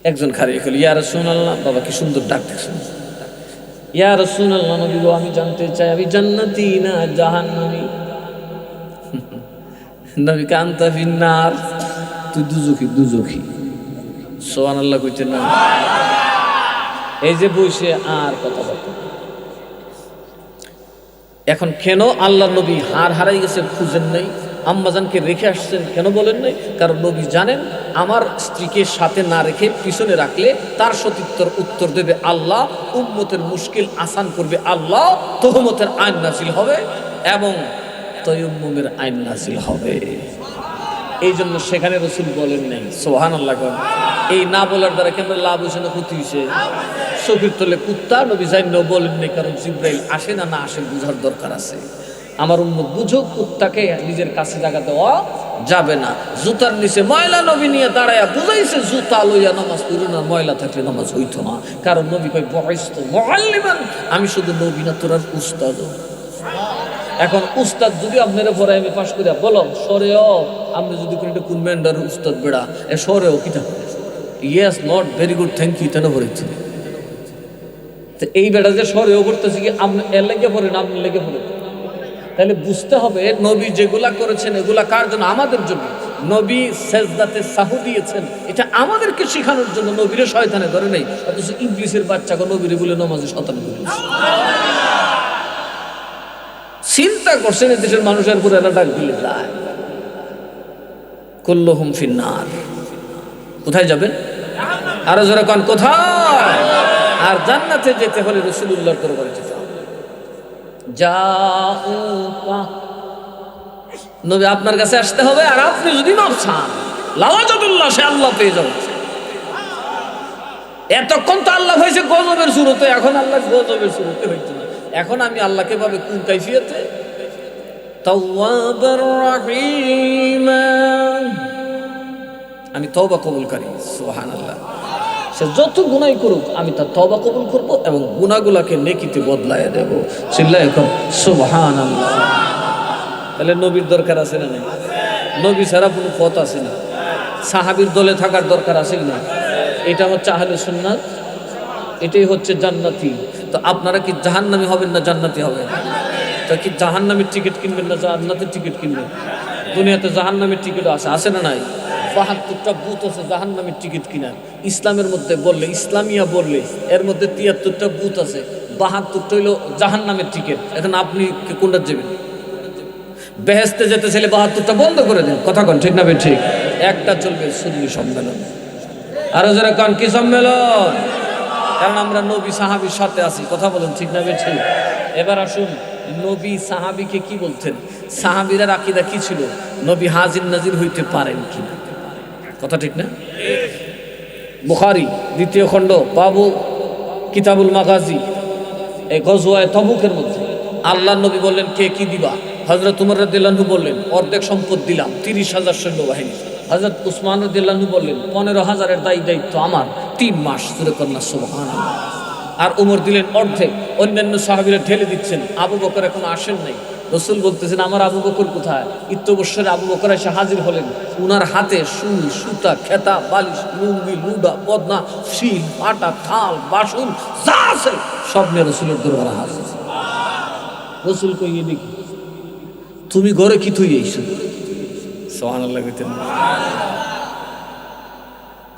একজন খারিজ হল ইয়া রাসূলুল্লাহ। বাবা কি সুন্দর ডাক দেখছেন, ইয়া রাসূলুল্লাহ নবী গো আমি জানতে চাই আমি জান্নাতি না জাহান্নামী। নবী কান্তা ফিন্নার, তুই দুজখী দুজখী। সুবহানাল্লাহ কইতেন না? এই যে বসে আর কথাবার্তা। এখন কেন আল্লাহ নবী হার হারাই গেছে খুঁজেন নাই, আম্মাজানকে রেখে আসছেন কেন বলেন নাই? কারণ নবী জানেন আমার স্ত্রীকে সাথে না রেখে পিছনে রাখলে তার সতীত্বর উত্তর দেবে আল্লাহ, উম্মতের মুশকিল আসান করবে আল্লাহ, তহমতের আইন নাজিল হবে এবং তয়ম্মুমের আইন নাজিল হবে। এই জন্য সেখানে রসুল বলেন নাই। সুবহানাল্লাহ। এই না বলার দ্বারা কেমন লাভ হয়েছে না ক্ষতি হয়েছে? চোখের তলে কুত্তা, নবী জানিও বলেন নাই, কারণ জিব্রাইল আসে না আসে বুঝার দরকার আছে। আমার উম্মত বুঝুক, কুত্তাকে নিজের কাছে জায়গা দেওয়া যাবে না। জুতার নিচে ময়লা নবী নিয়ে দাঁড়ায়া বুঝাইছে জুতা লইয়া নামাজ পড়ো না, ময়লা থাকলে নামাজ হইতো না। কারণ নবী কই বুইসতু মুআল্লিমান, আমি শুধু নবী না তোর উস্তাদ। এখন উস্তাদ যদি আপনারা পরে আমি পাশ করিয়া বলো সরেও, আপনি যদি কোন ম্যান্ডার উস্তাদ বেড়া এ সরেও কি থাকে, yes not very good thank you তেন করেছে। এই বেড়া যে সরেও করতেছে কি আপনি এর লেগে পড়েন, আপনি লেগে পড়েন। তাহলে বুঝতে হবে নবী যেগুলা করেছেন এগুলা কার জন্য? আমাদের জন্য। নবী সেজদাতে সাহু দিয়েছেন, এটা আমাদেরকে শেখানোর জন্য। নবীরে শয়তানে ধরে নেই, অথচ ইবলিসের বাচ্চাকে নবীরে বলে নামাজে শয়তানি করে। চিন্তা করছেন দেশের মানুষের উপর এরা ডাক দিলে যায় কুল্লুহুম ফিন্নার। কোথায় যাবেন? আরো জোরে কোন কোথায়? আর জান্নাতে যেতে হলে রাসূলুল্লাহর দরবারে যেতে হবে। জাউকা, নবী আপনার কাছে আসতে হবে, আর আপনি যদি মাপ চান লাওয়াজাদুল্লাহ, সে আল্লাহ পেয়ে যাবে। এতক্ষণ তো আল্লাহ হয়েছে গজবের সুরতে, এখন আল্লাহ গজবের সুরতে হইতো না। এখন আমি আল্লাহকে পাবে কোন কাইফিয়তে? তাওয়াবুর রহিম, আমি তওবা কবুলকারী। সুবহানাল্লাহ। সে যত গুনাহ করুক আমি তার তওবা কবুল করব এবং গুনাহগুলোকে নেকিতে বদলায় দেব। চিল্লায় এখন সুবহানাল্লাহ। তাহলে নবীর দরকার আছে না নাই? নবী ছাড়া কোনো পথ আছে না। সাহাবীর দলে থাকার দরকার আছে না? এটা হচ্ছে আহলে সুন্নাত, এটাই হচ্ছে জান্নাতি। তো আপনারা কি জাহান্নামী হবেন না জান্নাতি হবেন? তো কি জাহান্নামের টিকিট কিনবেন না জান্নাতের টিকিট কিনবেন? দুনিয়াতে জাহান্নামের টিকিট আছে না নাই? ৭২টা বুথ আছে জাহান্নামের টিকিট কিনার। ইসলামের মধ্যে বললে, ইসলামিয়া বললে এর মধ্যে ৭৩টা বুথ আছে, ৭২টা হইল জাহান্নামের টিকিট। এখন আপনি কোনটা যাবেন? বেহেশতে যেতে চাইলে ৭২টা বন্ধ করে দেন। কথা কন ঠিক না? ঠিক। একটা চলবে সুন্নি সম্মেলন। আরো যারা কন কি সম্মেলন? কারণ আমরা নবী সাহাবীর সাথে আছি। কথা বলেন ঠিক না? ঠিক। এবার আসুন, নবী সাহাবীকে কি বলতেন? সাহাবীরা আকীদা কি ছিল? নবী হাজির নাজির হইতে পারেন কিনা? কথা ঠিক না? বুখারী ২য় খণ্ড বাবু কিতাবুল মাগাজি, এই গজওয়ায়ে তাবুকের মধ্যে আল্লাহর নবী বললেন কে কি দিবা? হযরত উমর রাদিয়াল্লাহু আনহু বললেন অর্ধেক সম্পদ দিলাম, ৩০,০০০ সৈন্যবাহিনী। হযরত উসমান রাদিয়াল্লাহু আনহু বললেন ১৫,০০০-এর দায়িত্ব আমার, ৩ মাস। জোরে কন্যা সুবহানাল্লাহ। আর উমর দিলেন অর্ধেক, অন্যান্য সাহাবীরা ঢেলে দিচ্ছেন। আবু বকর এখন আসেন নাই। রসুল বলতেছেন আমার আবু বকর কোথায়? ইত্যবসরে আবু বকর এসে হাজির হলেন। উনার হাতে সুই, সুতা, খেতা, বালিশ, লুঙ্গি, লুডা, বদনা, শিল, পাটা, থাল, বাসন যা আছে সব নিয়ে রসুলের দরবারে হাজির। রসুল কইয়ে দেখি তুমি ঘরে কি তুই এইছো? সুবহানাল্লাহ।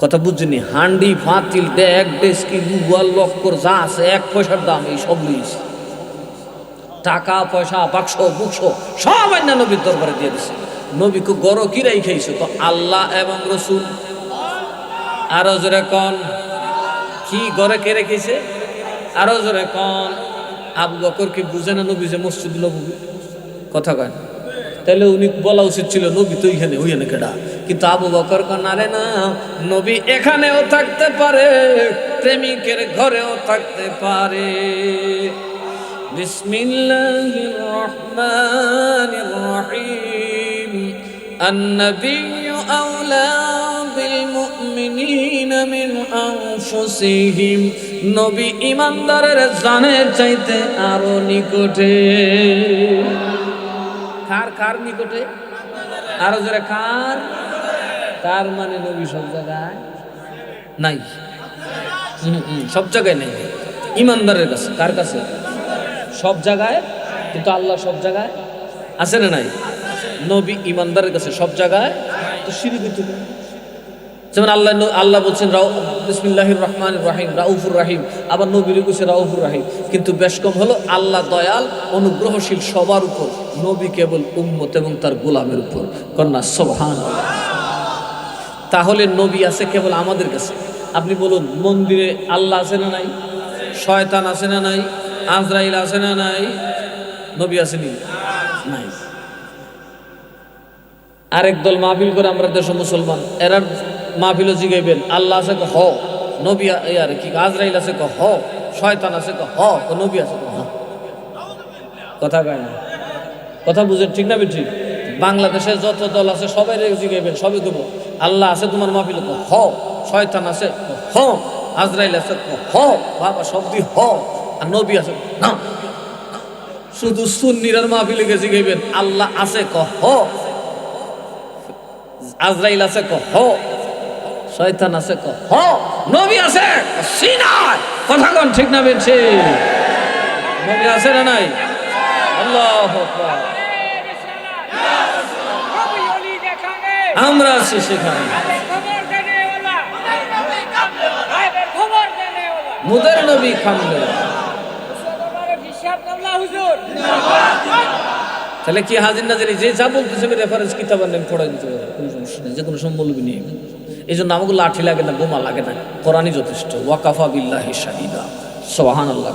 কথা বুঝছেনি? হান্ডি, ফাতিল, ডেক, ডেস্কি, গুয়াল, লক্কর যা আছে ১ পয়সার দাম এই সব লইছে। টাকা পয়সা, বাক্স বুক্স সব আইনা নবীর দরবারে দিয়ে দিছে। নবীকে গড় কিরাই খাইছে তো আল্লাহ এবং রসুল। আরো জোরে কন কি গড়ে কে রেখেছে? আরো জোরে কন। আবু বকর কি বুঝে না নবী যে মসজিদ নববী? কথা কয়। তাহলে উনি বলা উচিত ছিল নবী তো এইখানে, ওইখানে কেডা? কিন্তু আবু বকর কন আরে না, নবী এখানেও থাকতে পারে, প্রেমিকের ঘরেও থাকতে পারে। বিসমিল্লাহির রহমানির রহিম। আন-নাবিয়্যু আওলা বিল মুমিনিনা মিন আনফুসিহিম। নবী ঈমানদারের জানের চাইতে আরো নিকটে। কার নিকটে? আরো যারা কার? তার মানে নবী সব জায়গায় নাই, সব জায়গায় নেই। ঈমানদারের কাছে। কার কাছে? সব জায়গায়, কিন্তু আল্লাহ সব জায়গায় আছে না নাই? নবী ইমানদারের কাছে সব জায়গায় তো শিরিক হইতে পারে। যেমন আল্লাহ বলছেন বিসমিল্লাহির রহমানির রহিম, রাউফুর রাহিম, আবার নবীর কইছে রাউফুর রাহিম। কিন্তু বেশ কম হলো আল্লাহ দয়াল অনুগ্রহশীল সবার উপর, নবী কেবল উম্মত এবং তার গোলামের উপর। কন্যা সুবহানাল্লাহ। তাহলে নবী আছে কেবল আমাদের কাছে। আপনি বলুন, মন্দিরে আল্লাহ আছে না নাই? শয়তান আছে না নাই? আজরাইল আছে না নাই? নবী আসেনি? নাই। আরেক দল মাহফিল করে আমরা দেশ মুসলমান, এরা মাহফিলও জিগাইবেন আল্লাহ আছে হ, নবী আর কি আজরাইল আছে হ, শয়তান আছে হ, নবী আছে হ। কথা কয় না, কথা বুঝেন ঠিক না ঠিক? বাংলাদেশে যত দল আছে সবাই জিগাইবেন, সবই দেবো আল্লাহ আছে তোমার মাহফিল হ, শয়তান আছে হ, আজরাইল আছে হ, বাবা সব দি হ, আর নবী আছে না। শুধু সুন্নিরার মাহফিলে গেছি গাইবেন আল্লাহ আছে হ, আজরাইল আছে হ, শয়তান আছে হ, নবী আছে সিনায়। কথা কোন ঠিক না বেনছে? নবী আছে না নাই? আল্লাহু আকবার। আমরা আছি সেখানে, মুদের নবী খামলে। তাহলে কি হাজির নাজির যে যা বলতেছে রেফারেন্স কিতাবের নাম পড়াই দিতে পারে, কোনো সমস্যা নেই, যে কোনো সম্বলবি নেই। এই জন্য আমাকে লাঠি লাগে না, বোমা লাগে না, কোরআনই যথেষ্ট। ওয়াকাফা বিল্লাহি শাহিদা, সুবহানাল্লাহ।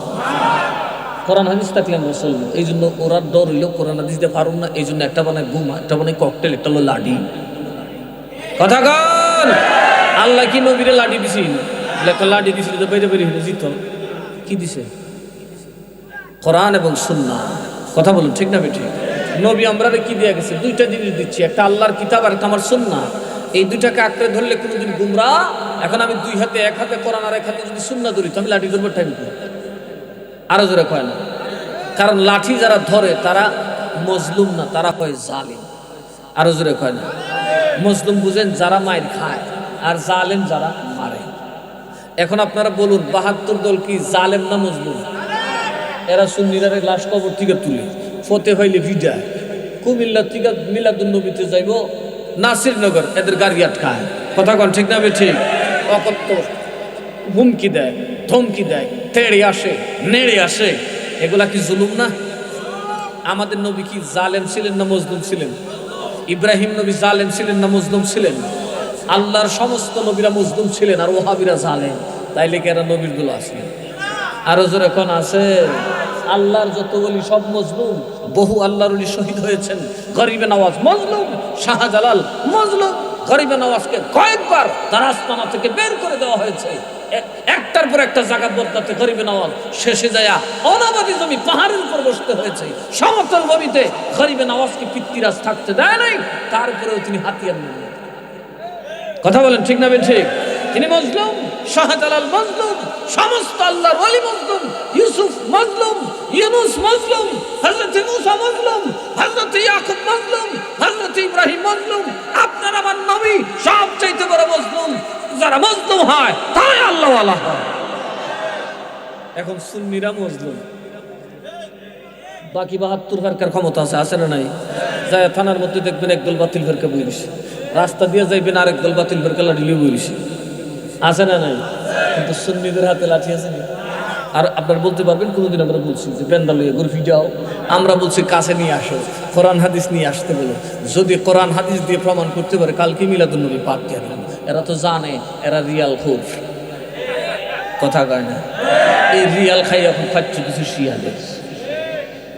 কোরআন হাদিস থাকলে আমরা চলবো। এই জন্য ওরা ডর হইলেও কোরআন হাদিস দিতে পারুন না, এই জন্য একটা বানায় বোমা, একটা বানায় ককটেল, একটা হলো লাঠি। কথা কন, আল্লাহ কি নবীরে লাঠি দিছিল? একটা লাঠি দিছিল তো বেড়ে বেরিয়ে হলো জিত। কি দিছে? কোরআন এবং সুন্নাহ। কথা বলুন ঠিক না বেঠিক? নবী আমরা কি দিয়ে গেছে? দুইটা জিনিস দিচ্ছি, একটা আল্লাহর কিতাব আর একটা আমার সুন্নাহ। এই দুইটাকে আঁকড়ে ধরলে কোনোদিন গুমরাহ। এখন আমি দুই হাতে, এক হাতে কোরআন আর এক হাতে যদি সুন্নাহ ধরি, তো আমি লাঠি ধরবো টাইম করে। আরো জোরে কয় না, কারণ লাঠি যারা ধরে তারা মজলুম না, তারা হয় জালিম। আরো জোরে কয় না। মজলুম বুঝেন যারা মায়ের খায়, আর জালেম যারা মারে। এখন আপনারা বলুন ৭২ দল কি জালেম না মজলুম? এরা সুন্নিরা লাশ কবর থেকে তুলে ফতে হইলে ভিজা কুমিল্লা থেকে মিলাদুন্নবীতে যাইব, নাসিরনগর এদের গাড়ি আটকায়। কথা কন ঠিক না ঠিক? অকত্য হুমকি দেয়, ধমকি দেয়, তেড়ে আসে, নেড়ে আসে। এগুলা কি জুলুম না? আমাদের নবী কি জালেম ছিলেন না মজলুম ছিলেন? ইব্রাহিম নবী জালেম ছিলেন না মজলুম ছিলেন? আল্লাহর সমস্ত নবীরা মজলুম ছিলেন, আর ওহাবিরা জালেম। তাইলে কি এরা নবীর গুলো আসলেন? আরো জোরে কোন আছে? আল্লাহর যত ওলি সব মজলুম। বহু আল্লাহর ওলি শহীদ হয়েছেন। গরিবে নওয়াজ মজলুম, শাহজালাল মজলুম। গরিবে নওয়াজকে কয়েকবার তার আস্তানা থেকে বের করে দেওয়া হয়েছে। একটার পর একটা জায়গা বদলাতে গরিবে নওয়াজ শেষে যায় অনাবাদী জমি পাহাড়ের উপর বসতে হয়েছে। সমতল ভূমিতে গরিবে নওয়াজকে পিতৃরাজ থাকতে দেয় নাই, তারপরেও তিনি হাতিয়ার নিলেন। কথা বলেন ঠিক না ঠিক? তিনি মজলুম, শাহজালাল মজলুম, সমস্ত আল্লাহর ওলি মজলুম, ইউসুফ মজলুম, ইউনুস মজলুম, হযরত মুসা মজলুম, হযরত ইয়াকুব মজলুম, হযরত ইব্রাহিম মজলুম। আপনার আমার নবী সবচেয়ে বড় মজলুম। যারা মজলুম হয় তারাই আল্লাহ ওয়ালা হয়। এখন সুন্নিরা মজলুম, বাকি ৭২ ফেরকার ক্ষমতা আছে না নাই? যায় থানার মধ্যে দেখবেন একদল বাতিল ফেরকা বইছে, রাস্তা দিয়ে যাইবেন আরেক দল বাতিল ফেরকা লাঠি লিয়ে বইছে, আছে না নাই? কিন্তু সুন্নিদের হাতে লাঠি আছে না। আর আপনারা বলতে পারবেন কোনোদিন আমরা বলছি যে বেন্দা লইয়া গরফি যাও? আমরা বলছি কাছে নিয়ে আসো, কোরআন হাদিস নিয়ে আসতে বলো। যদি কোরআন হাদিস দিয়ে প্রমাণ করতে পারে কালকে মিলাদুন্নবী পাক দিয়ে দেন। এরা তো জানে এরা রিয়াল খুব কথা কয় না। এই রিয়াল খাই এখন খাচ্ছে কিছু শিয়াদের।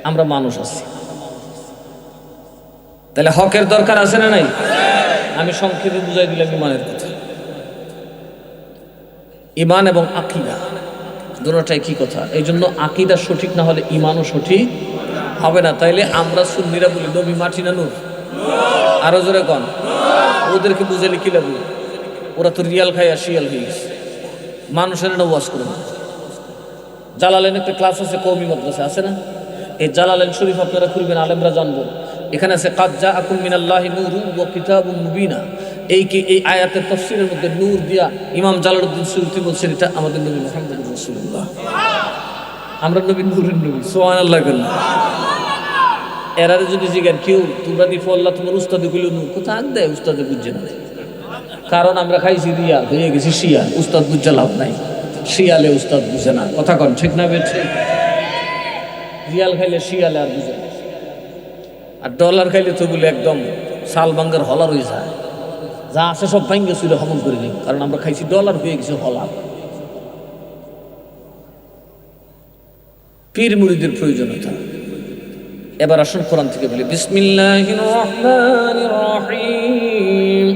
আমরা মানুষ আছি, তাহলে হকের দরকার আছে না নাই? আমি সংক্ষেপে বুঝাই দিলাম ইমানের কথা। ইমান এবং আকীদা দুটোটাই কি কথা। এই জন্য আকীদা সঠিক না হলে ইমানও সঠিক হবে না। তাইলে আমরা সুন্নিরা বলি নবী মাটি না নূর? আরো জোরে কন। ওদেরকে বুঝাইলে কি লাগবে? ওরা তো রিয়াল খাই আর শিয়াল হয়ে গেছে। মানুষের না ওয়াজ করবে। জালালেন একটা ক্লাস আছে, কওমি মাদ্রাসা আছে না? এই জালালেন শরীফ আপনারা খুলবেন, আলেমরা জানবো। এখানে আছে কাদ জাআকুম মিনাল্লাহি নূরুন ওয়া কিতাবুম মুবিনা। এই আয়াতের তাফসীরের মধ্যে নূর দিয়া ইমাম জালালউদ্দিন সুয়ুতী বলছেন এটা আমাদের নবী মুহাম্মদ রাসূলুল্লাহ। আমরা নবী নূরের নবী, সুবহানাল্লাহ। এরারে যদি জিজ্ঞেস কেউ তোমরা দি ফল্লা তোমার উস্তাদে কইল কোথা আগ দেয় উস্তাদে বুঝছে না, কারণ আমরা খাইছি রিয়াল হয়ে গেছি শিয়াল, উস্তাদ বুঝছে লাভ নাই, শিয়ালে উস্তাদ বুঝে না, কথা কন ঠিক না বেঠে? রিয়াল খাইলে শিয়ালে আর বুঝে না, আর ডলার খাইলে তো বলে একদম শাল বাঙ্গার হলার হয়ে যায়, যা আছে সব ভাঙ্গে চুলে হমন করে নিই, কারণ আমরা খাইছি ডলার হয়ে গেছে হলার। পীর মুরিদের প্রয়োজনীয়তা। এবার আসুন কোরআন থেকে বলি, বিসমিল্লাহির রহমানির রহিম,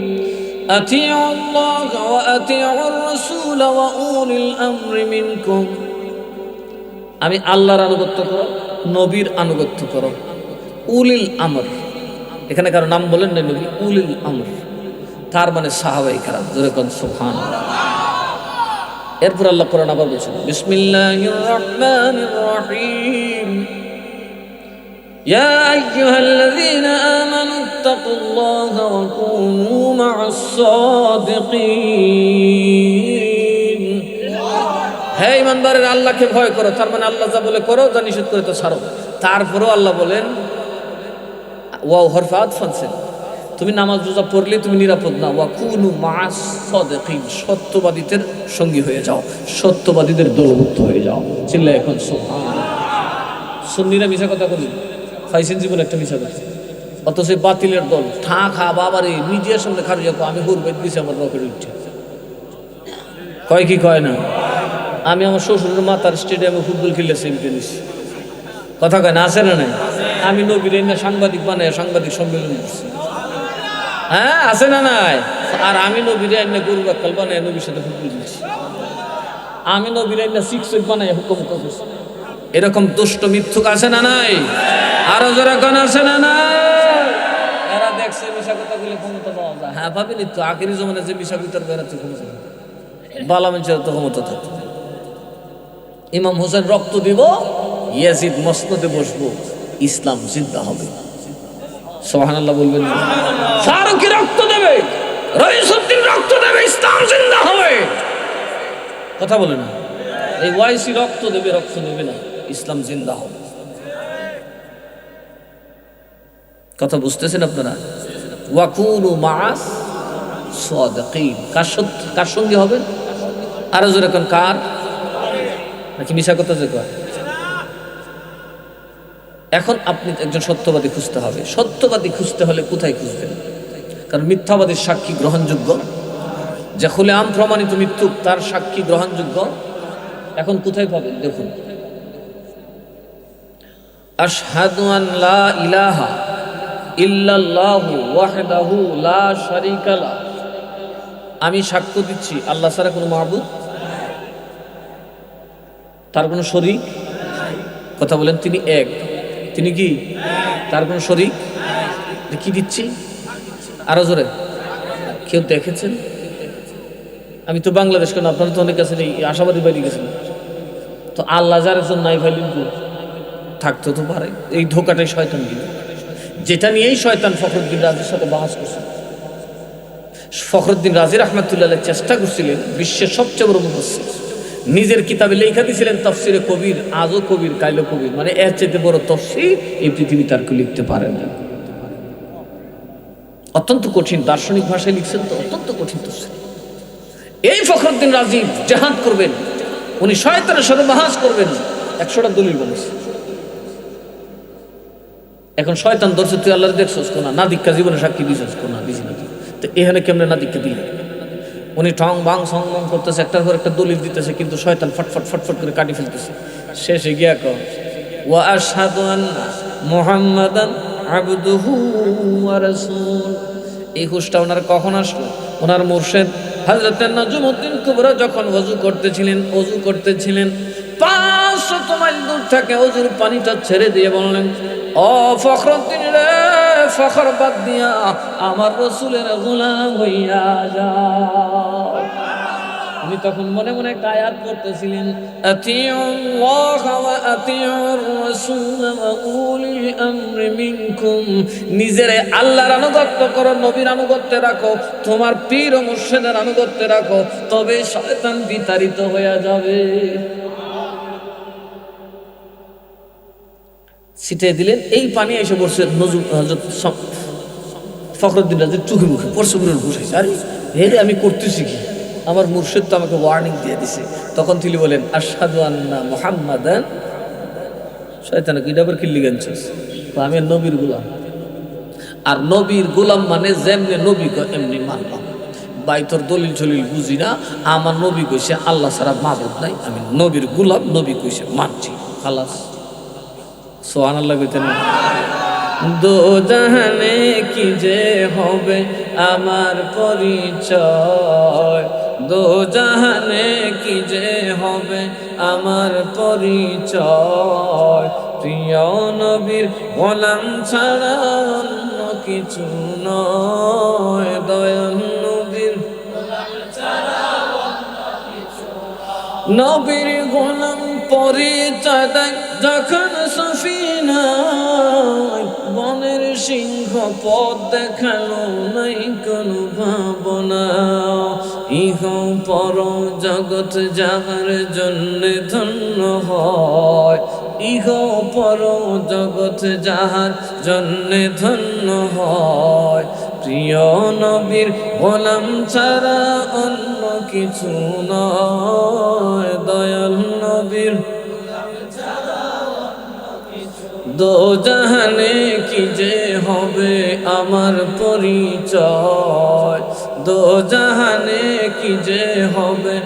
আতিউ আল্লাহ ওয়া আতিউর রাসূল ওয়া উলিল আমরি মিনকুম। আমি আল্লাহর আনুগত্য করো, নবীর আনুগত্য করো। উলিল আমর, এখানে কারো নাম বলেন না নবী, উলিল আমর, তার মানে সাহাবায়ে কেরাম, জোরে কোন সুবহানাল্লাহ। এরপর আল্লাহ কোরআন আবার বলছেন, বিসমিল্লাহির রহমানির রহিম, ইয়া আইয়ুহাল্লাযীনা আমানু তাকুল্লাহা ওয়া কুনু মা'আস সাদিকিন। হে ঈমানদারেরা, আল্লাহকে ভয় করো, তার মানে আল্লাহ যা বলে করো, যা নিষেধ করে তা ছাড়ো। তারপরেও আল্লাহ বলেন ওয়াও হরফে আতফ, তুমি নামাজ রোজা পড়লে তুমি নিরাপদ না, ওয়া কুনু মা'আস সাদিকিন, সত্যবাদীদের সঙ্গী হয়ে যাও, সত্যবাদীদের দলভুক্ত হয়ে যাও। চিল্লায় এখন সুবহানাল্লাহ। সুন্নিরা মিছা কথা বলি, ফাইসেন জীবন একটা মিছা কথা, অথচ বাতিলের দল ঠা খা বাবারে নিজের সামনে খারিয়ে আমি হুরবেদ দিছি আমার রকেট উঠছে, কয় কি কয় না? আমি আমার শ্বশুরের মাতার স্টেডিয়ামে ফুটবল খেলে সেমটে নিছি, কথা কয় না, আছে না নাই? আমি নবীর না সাংবাদিক বানায় সাংবাদিক সম্মেলন করছি, হ্যাঁ আছে না নাই? আর আমি নবীর না গরু বাক্কাল বানায় নবীর সাথে ফুটবল খেলছি, আমি নবীর না সিক্স বানায় হুকুম করছি। এরকম দুষ্ট মিথ্যুক আছে না নাই? আরো যারা কোন আছে না নাই? এরা দেখছে মিশা কথা বলে ক্ষমতা পাওয়া যায়, হ্যাঁ ভাবিনি তো আখেরি জমানে যে মিশা ভিতর বেড়াচ্ছে ক্ষমতা, বালা মানুষের তো ক্ষমতা থাকতো। ইমাম হোসেন রক্ত দিব, ইয়াজিদ মসনদে বসবো, ইসলাম জিন্দা হবে। সুবহানাল্লাহ বলবেন না? ফারুকী রক্ত দেবে, রইসুদ্দিন রক্ত দেবে, ইসলাম জিন্দা হবে। কথা বলে না? এই ওয়াইসি রক্ত দেবে, রক্ত নেবে না, ইসলাম জিন্দা হবে। কথা বুঝতেছেন আপনারা? ওয়া কুনু মা'আস সাদিকিন, কার সঙ্গে হবেন? আরো জোরে কোন, কার? নাকি মিশা কথা যে কয়? এখন আপনি একজন সত্যবাদী খুঁজতে হবে। সত্যবাদী খুঁজতে হলে কোথায় খুঁজবেন? কারণ মিথ্যাবাদীর সাক্ষী গ্রহণযোগ্য, যে খুলে আম প্রমাণিত মৃত্যু তার সাক্ষী গ্রহণযোগ্য। এখন কোথায় পাবেন? দেখুন, আশহাদু আন লা ইলাহা ইল্লাল্লাহু ওয়াহদাহু লা শারীকা লাহু, আমি সাক্ষ্য দিচ্ছি আল্লাহ ছাড়া কোনো মাবুদ, তার কোনো শরীক, কথা বলেন, তিনি এক, তিনি কি, তার কোনো শরীক, কি দিচ্ছি? আরো জোরে, কেউ দেখেছেন? আমি তো বাংলাদেশ, কেন আপনারা তো অনেক আছেন, এই আশাবাদী বাড়ি গেছেন, তো আল্লাহ যার একজন নাই ফাইলিন থাকতে তো পারে। এই ধোকাটাই শয়তান দিল, যেটা নিয়েই শয়তান ফখরুদ্দিন রাজির সাথে বাহাস করছে। ফখরুদ্দিন রাজি রাহমাতুল্লাহ চেষ্টা করছিলেন বিশ্বের সবচেয়ে বড় মুফাসসির, নিজের কিতাবে লেখা দিয়েছিলেন তফসিরে কবির, আজও কবির কাইলো কবির, মানে এর চেয়ে বড় তফসির এই পৃথিবী তার কেউ লিখতে পারে না। অত্যন্ত কঠিন দার্শনিক ভাষায় লিখছেন, তো অত্যন্ত কঠিন তফসির। এই ফখরুদ্দিন রাজি জাহাদ করবেন, উনি শয়তানের সাথে বাহাস করবেন, 100টা দলিল বলেছে। এখন শয়তান ধরছে, তুই আল্লাহর দেখছস কোনা, না দীক্ষা জীবনে সাক্ষী দিছস কোনা, দিছি না, তো এখানে কেমনে না দীক্ষা দিলেন? উনি ঠং ভাং সং মং করতেছে, একটার পর একটা দলিল দিতেছে, কিন্তু শয়তান ফটফট ফটফট করে কাটি ফেলতেছে। শেষে গিয়া কও ওয়া আশহাদু আন্না মুহাম্মাদান আবদুহু ওয়া রাসূল। এই হুশটা ওনার কখন আসলো? ওনার মুর্শিদ হযরত নাজমুদ্দিন কুবরা যখন ওযু করতেছিলেন 500 মাইল দূর থেকে ওযুর পানিটা ছেড়ে দিয়ে বললেন, ও ফখরুদ্দিন রে, ফখর বাদ দিয়া আমার রাসূলের গোলাম হইয়া যাও। উনি তখন মনে মনে একটা আয়াত পড়তেছিলেন, আতিউল্লাহ ওয়া আতিউর রাসূল ওয়া উলিল আমরি মিনকুম। নিজের আল্লাহর আনুগত্য করো, নবীর আনুগত্যে রাখো, তোমার পীর ও মুর্শিদের আনুগত্যে রাখো, তবে শয়তান বিতাড়িত হয়ে যাবে। ছিটিয়ে দিলেন, এই পানি এসে পড়ছে হযরত ফখরুদ্দিন রাজির চোখে মুখে পড়ছে, পুরো ঘুষাইছে। আরে হেরে আমি করতেছি কি, আমার মুর্শিদ তো আমাকে ওয়ার্নিং দিয়ে দিছে। তখন তিনি বলেন আশহাদু আন্না মুহাম্মাদান, শয়তান কি ডাবর কিল্লি গানছস, আমি নবীর গোলাম। আর নবীর গোলাম মানে যেমনি নবী কয় এমনি মানলাম। বাইতর দলিল চলিল বুঝি না, আমার নবী কইছে আল্লাহ ছাড়া মাবুদ নাই, আমি নবীর গোলাম, নবী কইছে মানছি, খালাস। সুবহানাল্লাহ কইতেন। দো জাহানে কি যে হবে আমার পরিচয়, দো জাহানে কি যে হবে আমার পরিচয়, প্রিয় নবীর গোলাম ছাড়া অন্য কিছু নয়, দয়াল নবীর নবীর গোলাম পরিচয় দেয় যখন সফিনায়, বনের সিংহ পথ দেখালো নাই কোনো ভাবনা, ইহ পর জগৎ যাহার জন্য ধন্য হয়, ইহ পর জগৎ যাহার জন্য ধন্য হয়, প্রিয় নবীর গোলাম ছাড়া অন্য কিছু নয়, দয়াল নবীর দো জাহানে কি যে হবে আমার পরিচয়, দো জাহানে কি যে হবে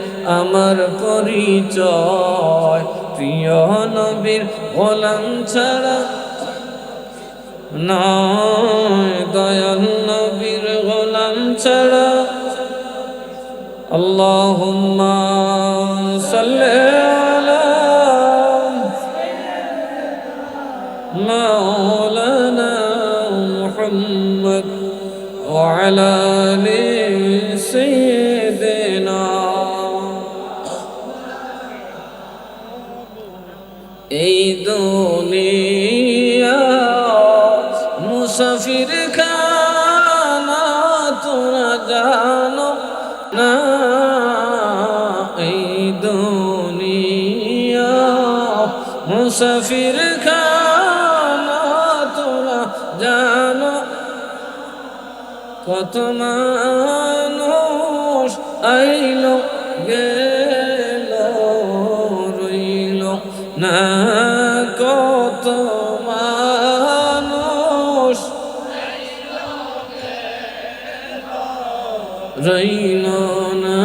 আমার পরিচয়, প্রিয় নবীর গোলাম ছাড়া নয়, দয়াল নবীর গোলাম ছাড়া। আল্লাহুম্মা সাল্লি আলা মাওলানা মুহাম্মদ ওয়া আলা আলি সাইয়্যিদিনা। এই দুনিয়া মুসাফির খানা তোরা জানো না, এই দুনিয়া মুসাফির খানা তোরা জানো, কত মানুষ আইলো গেল রইল না, কত মানুষ রইল না।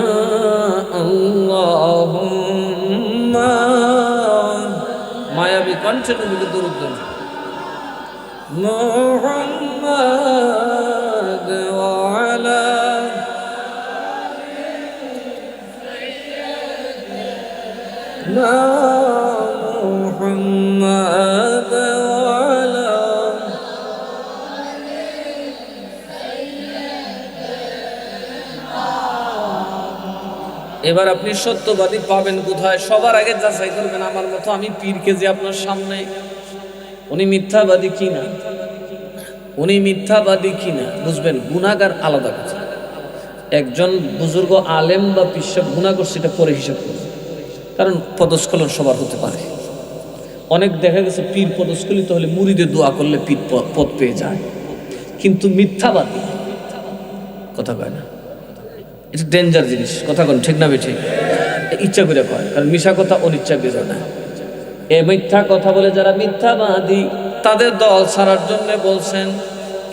আল্লাহুম্মা মায়াবী কণ্ঠে নবীকে দরুদ দেন। মুহাম্মদ ওয়া আলা মুহাম্মদ ওয়া আলা। এবার আপনি সত্যবাদী পাবেন কোথায়? সবার আগে যাচাই করবেন আমার মতো আমি পীরকে যে আপনার সামনে, উনি মিথ্যাবাদী কিনা, উনি মিথ্যাবাদী কিনা বুঝবেন। গুনাহগার আলাদা কথা, একজন বুজুর্গ আলেম বা পিশাব গুনাহ করছে এটা পরে হিসাব করবে, কারণ পদস্খলন সবার হতে পারে। অনেক দেখা গেছে পীর পদস্খলিত হলে মুরিদে দোয়া করলে পীর পদ পেয়ে যায়, কিন্তু মিথ্যাবাদী কথা কয় না, এটা ডেঞ্জার জিনিস। কথা কন ঠিক না বেঠিক? ইচ্ছা করে কয়, কারণ মিশা কথা অনিচ্ছা বেরো না। এ মিথ্যা কথা বলে যারা মিথ্যাবাদী তাদের দল ছাড়ার জন্য বলছেন,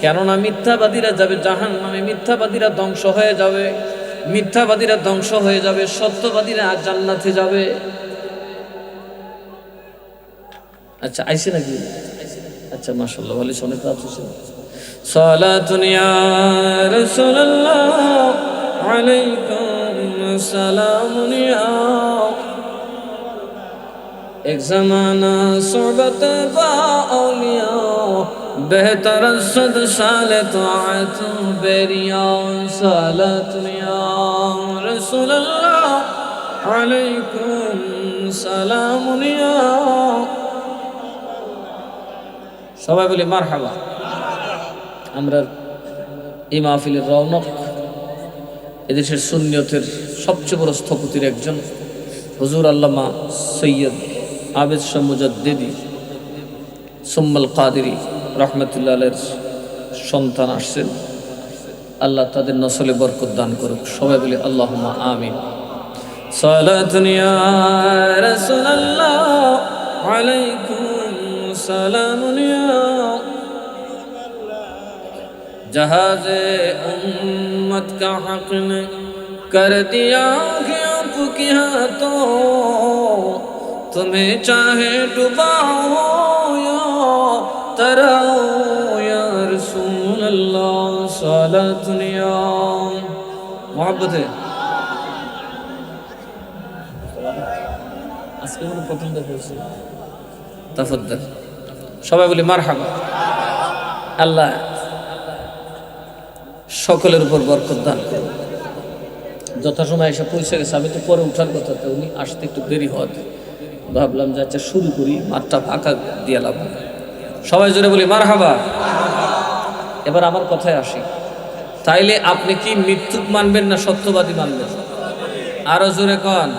কেননা মিথ্যাবাদীরা যাবে জাহান্নামে, মিথ্যাবাদীরা ধ্বংস হয়ে যাবে, মিথ্যাবাদীরা ধ্বংস হয়ে যাবে, সত্যবাদীরা জান্নাতে যাবে। আচ্ছা আইছে নাকি? আচ্ছা মাশাআল্লাহ, ভালো শুনে প্রার্থনা। সালাতুন ইয়া রাসূলুল্লাহ আলাইকুম সালামুন ইয়া। एक ज़माना सोबत बा औलिया, बेहतर सद साल ताअत बेरिया। सालतुन या रसूलल्लाह अलैकुम सालामुन या। সবাই বলি মারহাবা। আমরা এই মাহফিলের রৌনক, এদেশের সুন্নিয়তের সবচেয়ে বড় স্থপতির একজন হুজুর আল্লামা সৈয়দ আবেদ শাহ মুজাদ্দিদি সুম্মাল কাদেরী রহমতুল্লাহ আলাইহির সন্তান আসছেন, আল্লাহ তাদের নসলে বরকত দান করুক। সবাই বলি আল্লাহুম্মা আমিন। সালাতুন ইয়া রাসূলুল্লাহ আলাইকুম সালামুন ইয়া जहाज़े उम्मत का हक ने कर दिया कि आपके हाथों, तुम्हें चाहे डुबाओ या तराओ या रसूल अल्लाह सलातुन या मोहब्बत है। আজকে মনে প্রথম দেখা হয়েছে। তাফাদ্দাল, সবাই বলি মারহাবা। আল্লাহ সকলের উপর বরকত দান করুন। যথাসময় এসে পৌঁছে গেছে, আমি তো পরে উঠার কথা, তো উনি আসতে একটু দেরি হওয়াতে ভাবলাম যে আচ্ছা শুরু করি, মাঠটা ফাঁকা দিয়ে লাভ। সবাই জোরে বলি মারহাবা। এবার আমার কথায় আসি, তাইলে আপনি কি মৃত্যুক মানবেন না সত্যবাদী মানবেন? আরো জোরে কন।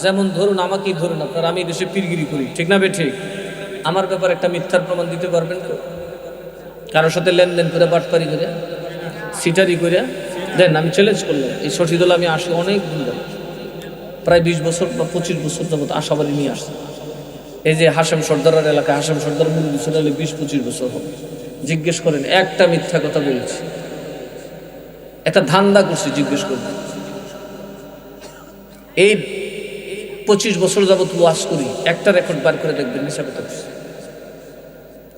যেমন ধরুন আমাকেই ধরুন, আপনার আমি দেশে পীরগিরি করি, ঠিক না বে ঠিক? আমার ব্যাপারে একটা মিথ্যার প্রমাণ দিতে পারবেন তো? কারোর সাথে লেনদেন করে বাটপারি করে সিটারি করে দেন, আমি চ্যালেঞ্জ করলাম। এই শশীদুল আমি আসি অনেক দিন ধরে, প্রায় 20 বছর বা 25 বছর যাবত আশাবাদী নিয়ে আসছি। এই যে হাশেম সর্দারের এলাকায় হাশেম সর্দার মুরগি ছিল 20-25 বছর হবে। জিজ্ঞেস করেন, একটা মিথ্যা কথা বলেছি, একটা ধান্দা করছি, জিজ্ঞেস করবেন। এই 25 বছর যাবত ওয়াজ করি, একটা রেকর্ড বার করে দেখবেন মিথ্যা কথা বলছি।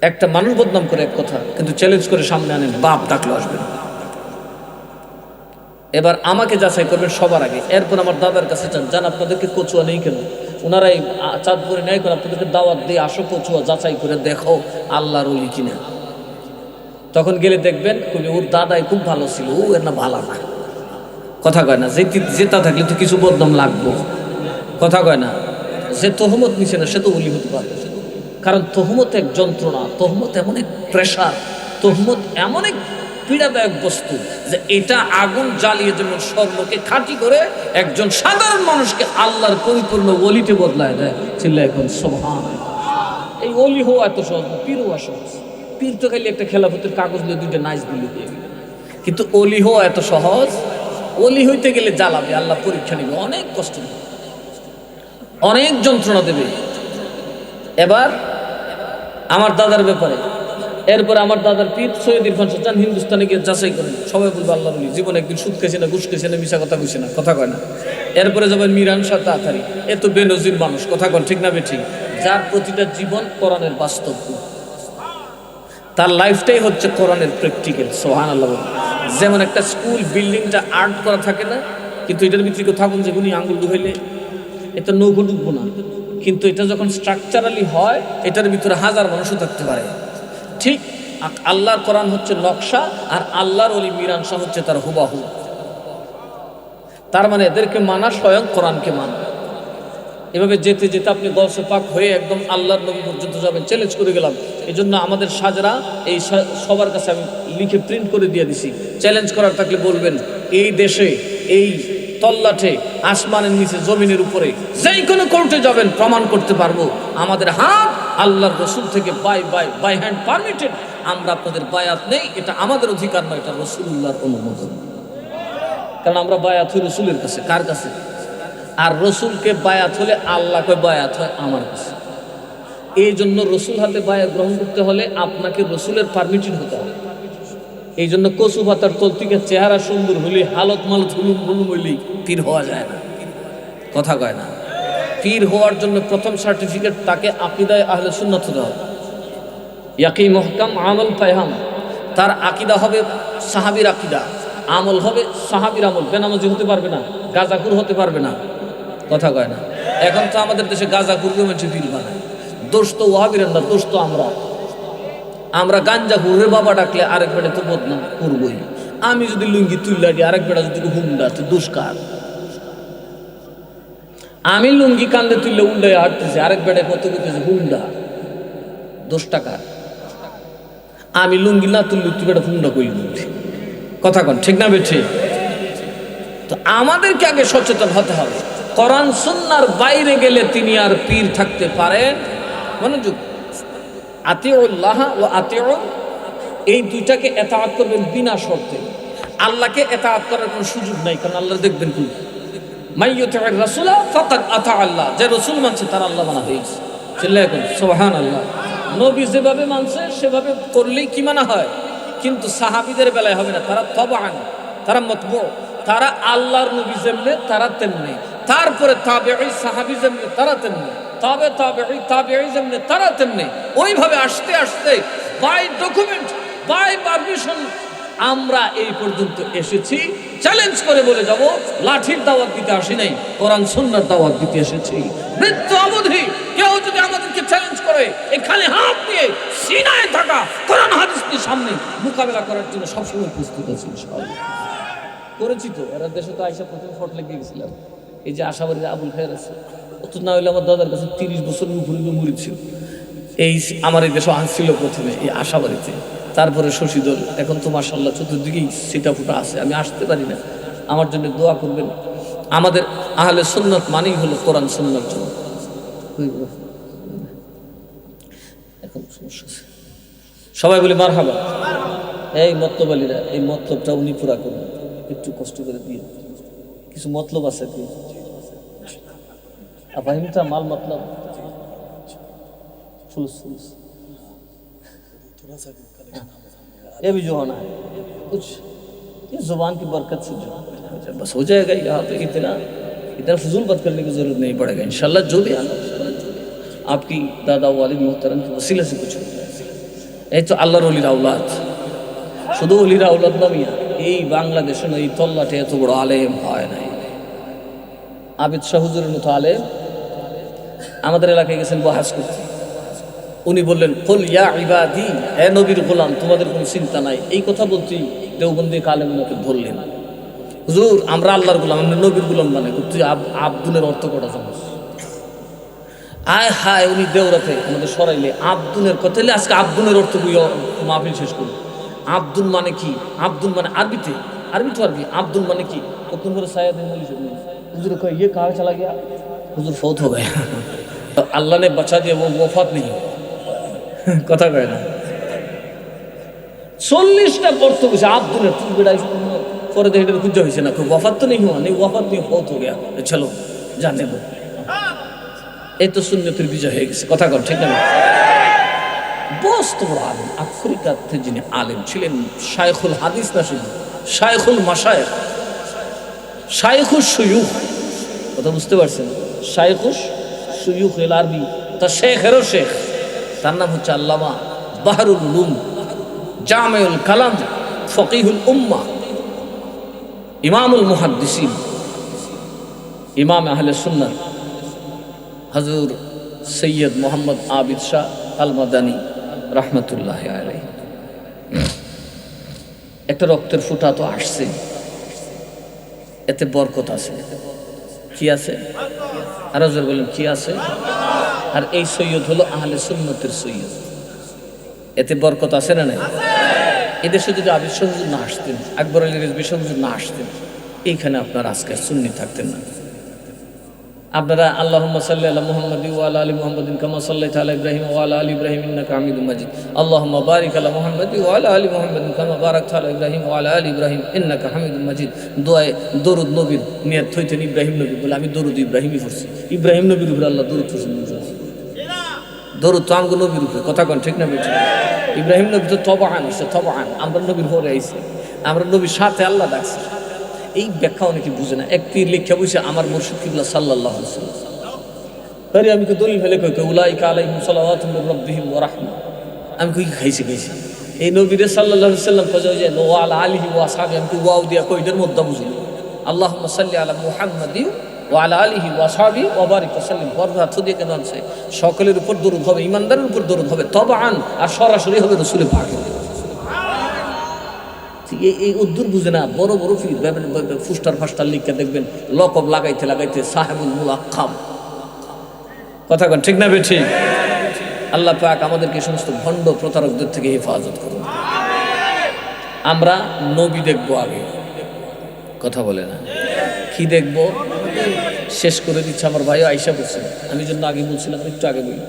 একটা মানুষ বদনাম করে এক কথা, কিন্তু চ্যালেঞ্জ করে সামনে আনেন, বাপ ডাকলো আসবেন। এবার আমাকে যাচাই করবেন সবার আগে, এরপর আমার দাদার কাছে যান, জান আপনাদেরকে কচুয়া নেই কেন, ওনারাই চাঁদপুরে নেই কেন, আপনাদেরকে দাওয়াত দিয়ে আসো, কচুয়া যাচাই করে দেখো আল্লাহর ওলি কিনা। তখন গেলে দেখবেন ওর দাদাই খুব ভালো ছিল, ও এর না ভালো না। কথা কয় না, জেতা থাকলে তো কিছু বদনাম লাগবো। কথা কয় না, যে তহমত নিছে না সে তো ওলি হতে পারবে, কারণ তহমত এক যন্ত্রণা, তহমত এমন এক প্রেশার, তহমত এমন এক পীড়াদায়ক বস্তু যে এটা আগুন জ্বালিয়ে যেমন স্বর্ণকে খাঁটি করে একজন সাধারণ মানুষকে আল্লাহর পরিপূর্ণ ওলিতে বদলায় দেয়। চিল্লা এখন সুবহানাল্লাহ। এই ওলি হওয়া এত সহজ না, পীর হওয়া সহজ। পীর তো খালি একটা খেলাফতের কাগজ দিয়ে 2টা নাইচ দিলে দিয়ে গেল, কিন্তু ওলি হওয়া এত সহজ। ওলি হইতে গেলে জ্বালাবে, আল্লাহ পরীক্ষা নিবে, অনেক কষ্ট দেবে, অনেক যন্ত্রণা দেবে। এবার আমার দাদার ব্যাপারে, এরপরে আমার দাদার পীর সৈয়দ ইরফান শাহ, চান হিন্দুস্তানে গিয়ে যাচাই করেন, সবাই বলবে আল্লাহ বলি, জীবন একদিন সুদ খেয়েছে না, ঘুষ খেয়েছে না, মিশা কথা কইছে না। কথা কয় না। এরপরে যাবেন মিরান শাহ তাড়াতাড়ি, এ তো বেনজির মানুষ। কথা কন, ঠিক না বেঠিক? যার প্রতিটা জীবন কোরআনের বাস্তব, তার লাইফটাই হচ্ছে কোরআনের প্র্যাকটিক্যাল। সুবহানাল্লাহ। যেমন একটা স্কুল বিল্ডিংটা আর্ট করা থাকে না, কিন্তু এটার ভিতরে কেউ থাকুন যে উনি আঙ্গুল ডুবাইলে এটা নৌকো ডুববো না, কিন্তু এটা যখন স্ট্রাকচারালি হয় এটার ভিতরে হাজার মানুষও থাকতে পারে। ঠিক আল্লাহর কোরআন হচ্ছে নকশা, আর আল্লাহর ওলি মিরান শাহ হচ্ছে তার হুবাহু। তার মানে এদেরকে মানা স্বয়ং কোরআনকে মানা। এভাবে যেতে যেতে আপনি গৌসে পাক হয়ে একদম আল্লাহর নবী পর্যন্ত যাবেন, চ্যালেঞ্জ করে গেলাম। এই জন্য আমাদের সাজরা এই সবার কাছে আমি লিখে প্রিন্ট করে দিয়ে দিছি, চ্যালেঞ্জ করার থাকলে বলবেন। এই দেশে, এই তল্লাটে, আসমানের নিচে, জমিনের উপরে, যেই কোনো কোর্টে যাবেন প্রমাণ করতে পারবো আমাদের হাত আল্লাহর রসুল থেকে বাই হ্যান্ড পারমিটেড। আমরা আপনাদের বায়াত নেই, এটা আমাদের অধিকার নয়, এটা রসুল্লাহর অনুমোদন। কারণ আমরা বায়াত হই রসুলের কাছে। কার কাছে? আর রসুলকে বায়াত হলে আল্লাহকে বায়াত হয় আমার কাছে। এই জন্য রসুল হাতে বায়াত গ্রহণ করতে হলে আপনাকে রসুলের পারমিটেড হতে হবে। এই জন্য কচু পাতার তল থেকে চেহারা সুন্দর হলে, হালত মালত হুলুম হুলুম হইলেই পীর হওয়া যায় না। কথা কয় না। পীর হওয়ার জন্য প্রথম সার্টিফিকেট তাকে আকিদায় আহলে সুন্নাত হতে হবে। ইয়াকি মহকাম আমল ফাহম। তার আকিদা হবে সাহাবীর আকিদা, আমল হবে সাহাবীর আমল। বেনামাজি হতে পারবে না, গাঁজাখুর হতে পারবে না। কথা কয় না। এখন তো আমাদের দেশে গাঁজাখুরকে মানুষ পীর বানায়। দোষ তো ওয়াহাবীর না, দোষ তো আমরা গাঞ্জা ঘুরে বাবা ডাকলে আরেক বেড়ে তো বদনাম করবই। আমি যদি লুঙ্গি তুললা দিই, আরেক বেড়া যদি হুন্ডা, তো দুষ্কার। আমি লুঙ্গি কান্দে তুললে উল্টায় হাঁটতেছে, আরেক বেড়ে কত করতেছে হুন্ডা, 10 টাকা। আমি লুঙ্গি না তুললে তুই বেড়া হুন্ডা কইল। কথা কন, ঠিক না বেঠে? তো আমাদেরকে আগে সচেতন হতে হবে। কোরআন সুন্নাহর বাইরে গেলে তিনি আর পীর থাকতে পারেন। মনোযোগ। আতিউল্লাহ ও আতিউ, এই দুইটাকে এতাআত করবেন বিনা শর্তে। আল্লাহকে এতাআত করার কোনো সুযোগ নাই, কারণ আল্লাহ দেখবেন কি মাইয়ুতিউর রাসূলা ফাকাদ আতা আল্লাহ, যে রাসূল মানছে তার আল্লাহ মানা হয়ে গেছে। চিল্লায় বলুন সুবহানাল্লাহ। নবী যেভাবে মানছে সেভাবে করলেই কি মানা হয়, কিন্তু সাহাবীদের বেলায় হবে না। তারা তাবাআন, তারা মাতবু, তারা আল্লাহর নবী যেমনে তারা তেমনি, তারপরে তাবেঈ সাহাবী যেমনে তারা তেমনি, তাবেঈ যেমনে তারা তেমনি, ওইভাবে আসতে আসতে বাই ডকুমেন্ট বাই পারমিশন আমরা এই পর্যন্ত এসেছি। চ্যালেঞ্জ করে বলে যাব, লাঠির দাওয়াত দিতে আসি নাই, কোরআন সুন্নাহর দাওয়াত দিতে এসেছি। মৃত্যু অবধি কেউ যদি আমাদেরকে চ্যালেঞ্জ করে, এখানে হাত দিয়ে সিনায় থাকা কোরআন হাদিসের সামনে মোকাবেলা করার জন্য সবসময় প্রস্তুত আছি ইনশাআল্লাহ। করেছি তো, এরা দেশে তো আইসা প্রথম ফট লেগে গেছিলাম। এই যে আশাবাড়ির আবুল খায়ের আছে, অত না হইলে আমার দাদার কাছে 30 বছরের উপরে মুড়ি ছিল। এই আমার এই দেশে আনছিল প্রথমে এই আশাবাড়িতে, তারপরে শশীদল, এখন তো মাশাআল্লাহ চতুর্দিকেই সিটা ফুটা আছে। আমি আসতে পারি না, আমার জন্য দোয়া করবেন। আমাদের আহলে সুন্নাত মানেই হলো কোরআন সুন্নাহর জন্য। এখন সমস্যা আছে, সবাই বলি মারহাবা। এই মতলব আলীরা, এই মতলবটা উনি পুরা করবেন, একটু কষ্ট করে দিয়ে। কিছু মতলব আছে কি আপাহিমটা মাল মতলব ফুলুস ফুলুস ये भी जो होना है कुछ, ये जुबान की बरकत से जो बस हो जाएगा। यहाँ पे इतना फजूल बात करने की जरूरत नहीं पड़ेगा इंशाल्लाह। जो भी आना आपकी दादा वालिद मोहतरम के वसीले से कुछ हो जाए। এই তো আল্লাহর ওলির আওলাদ, শুধু ওলির আওলাদ না মিয়া, এই বাংলাদেশে এই তল্লাটে এত বড় আলেম হয় নাই। আবিদ শাহ হুজুরের মতো আলেম আমাদের এলাকায় গেছেন বহাস করতে। উনি বললেন কুল ইয়া ইবাদি, হে নবীর গোলাম তোমাদের কোনো চিন্তা নাই। এই কথা বলতেই দেওবন্দি কালেম ওনাকে ধরলেন, হুজুর আমরা আল্লাহর গোলাম, আমরা নবীর গোলাম মানে তুই আব্দুলের অর্থ কটা জানিস? আয় হায়, উনি দেওরাতে আমাদের সরাইলে আব্দুলের কথা, আজকে আব্দুলের অর্থ মাহফিল শেষ করি। আব্দুল মানে কি? আব্দুল মানে আরবি তো আরবি। আব্দুল মানে কি? কতক্ষণ করে সায়াদ হুজুর কয় ये कहाँ चला गया? হুজুর ফৌত हो गया। तो अल्लाह ने बचा दिया, वो वफात नहीं। কথা কয় না, 40টা অর্থ বুঝে আব্দুলের পরে দেখে খুঁজে হয়েছে না, वफात तो नहीं हुआ, नहीं वफात नहीं, फौत हो गया, चलो जाने दो। এই তো সুন্নতের বিজয় হয়ে গেছে। কথা কর ঠিক না? বস্তু বড় আলেম, আফ্রিকাতে যিনি আলেম ছিলেন, শায়খুল হাদিস না শুধু শায়খুল মাশায়েখ, শায়খুশ শুয়ুখ। কথা বুঝতে পারছেন? শায়খুশ শুয়ুখ এল আরবি, তার শেখেরও শেখ। তার নাম হচ্ছে আল্লামা বাহরুল উলুম, জামিউল কালাম, ফকিহুল উম্মাহ, ইমামুল মুহাদ্দিসিন, ইমাম আহলে সুন্নাহ হযরত সৈয়দ মোহাম্মদ আবিদ শাহ আল মাদানী রহমতুল্লাহ আলাইহি। একটা রক্তের ফুটা তো আসছে, এতে বরকত আছে। কি আছে? আর বলেন কি আছে? আর এই সৈয়দ হলো আহলে সুন্নতের সৈয়দ, এতে বরকত আছে না নাই? এদেশে যদি আবিদ শাহ হুজুর না আসতেন, আকবর আলী রিজভী শাহ হুজুর না আসতেন, এইখানে আপনার আজকে সুন্নি থাকতেন না। আপনারা আল্লাহুম্মা সাল্লি আলা মুহাম্মাদি ওয়া আলা আলি মুহাম্মাদিন কামা সাল্লাইতা আলা ইব্রাহিম ওয়া আলা আলি ইব্রাহিম ইন্নাকা হামিদুম মাজিদ। আল্লাহুম্মা বারিক আলা মুহাম্মাদি ওয়া আলা আলি মুহাম্মাদিন কামা বারাকতা আলা ইব্রাহিম ওয়া আলা আলি ইব্রাহিম ইন্নাকা হামিদুম মাজিদ। দোয়ায়ে দরুদ নবীর নিয়ত হইতেন ইব্রাহিম নবী বলে, আমি দরুদ ইব্রাহিমই পড়ছি। ইব্রাহিম নবীর উপরে আল্লাহ দরুদ পড়ছেন, দরুদ তো আমগো নবীর উপরে। কথা কোন ঠিক না বেঠিক? ইব্রাহিম নবী তো তবাআন আছে, তবাআন আমরা নবীর পরে আইছি, আমরা নবীর সাথে আল্লাহ ডাকছি। এই ব্যাখ্যা অনেকে বুঝে না। এক তীর লেখা বসে আমার মুর্শিদ কিবলা সাল্লাল্লাহু আলাইহি ওয়াসাল্লাম, আরে আমি কই দলিল ফেলে কই উলাইকা আলাইহিম সালাওয়াতুম মির রাব্বিহিম ওয়া রাহমা। আমি কই খাইছি এই নবীরে সাল্লাল্লাহু আলাইহি ওয়াসাল্লাম কই যে ওয়া আলা আলিহি ওয়া আসহাবিহি, আমি ওয়াও দিয়া কই এর মধ্যে বুঝি আল্লাহুম্মা সাল্লি আলা মুহাম্মাদি ওয়া আলা আলিহি ওয়া আসহাবিহি ওয়া বারিক ওয়া সাল্লিম। বরকত দিয়ে কেন আছে? সকলের উপর দরুদ হবে, ইমানদারের উপর দরুদ হবে তবাআন, আর সরাসরি হবে রাসূলের পাকের। এই উদ্দুর বুঝে না, বড় বড় ফুস্টার ফাস্টার লিখে দেখবেন লকব লাগাইতে লাগাইতে সাহেবুল মুলাক্কাব। কথা কন ঠিক না বেঠিক? আল্লাহ পাক আমাদেরকে সমস্ত ভণ্ড প্রতারকদের থেকে হেফাজত করুন। আমরা নবী দেখবো আগে, কথা বলে না, কি দেখবো? শেষ করে দিচ্ছে আমার ভাইও আইসা বলছেন, আমি জন্য আগে বলছিলাম, একটু আগে বলি।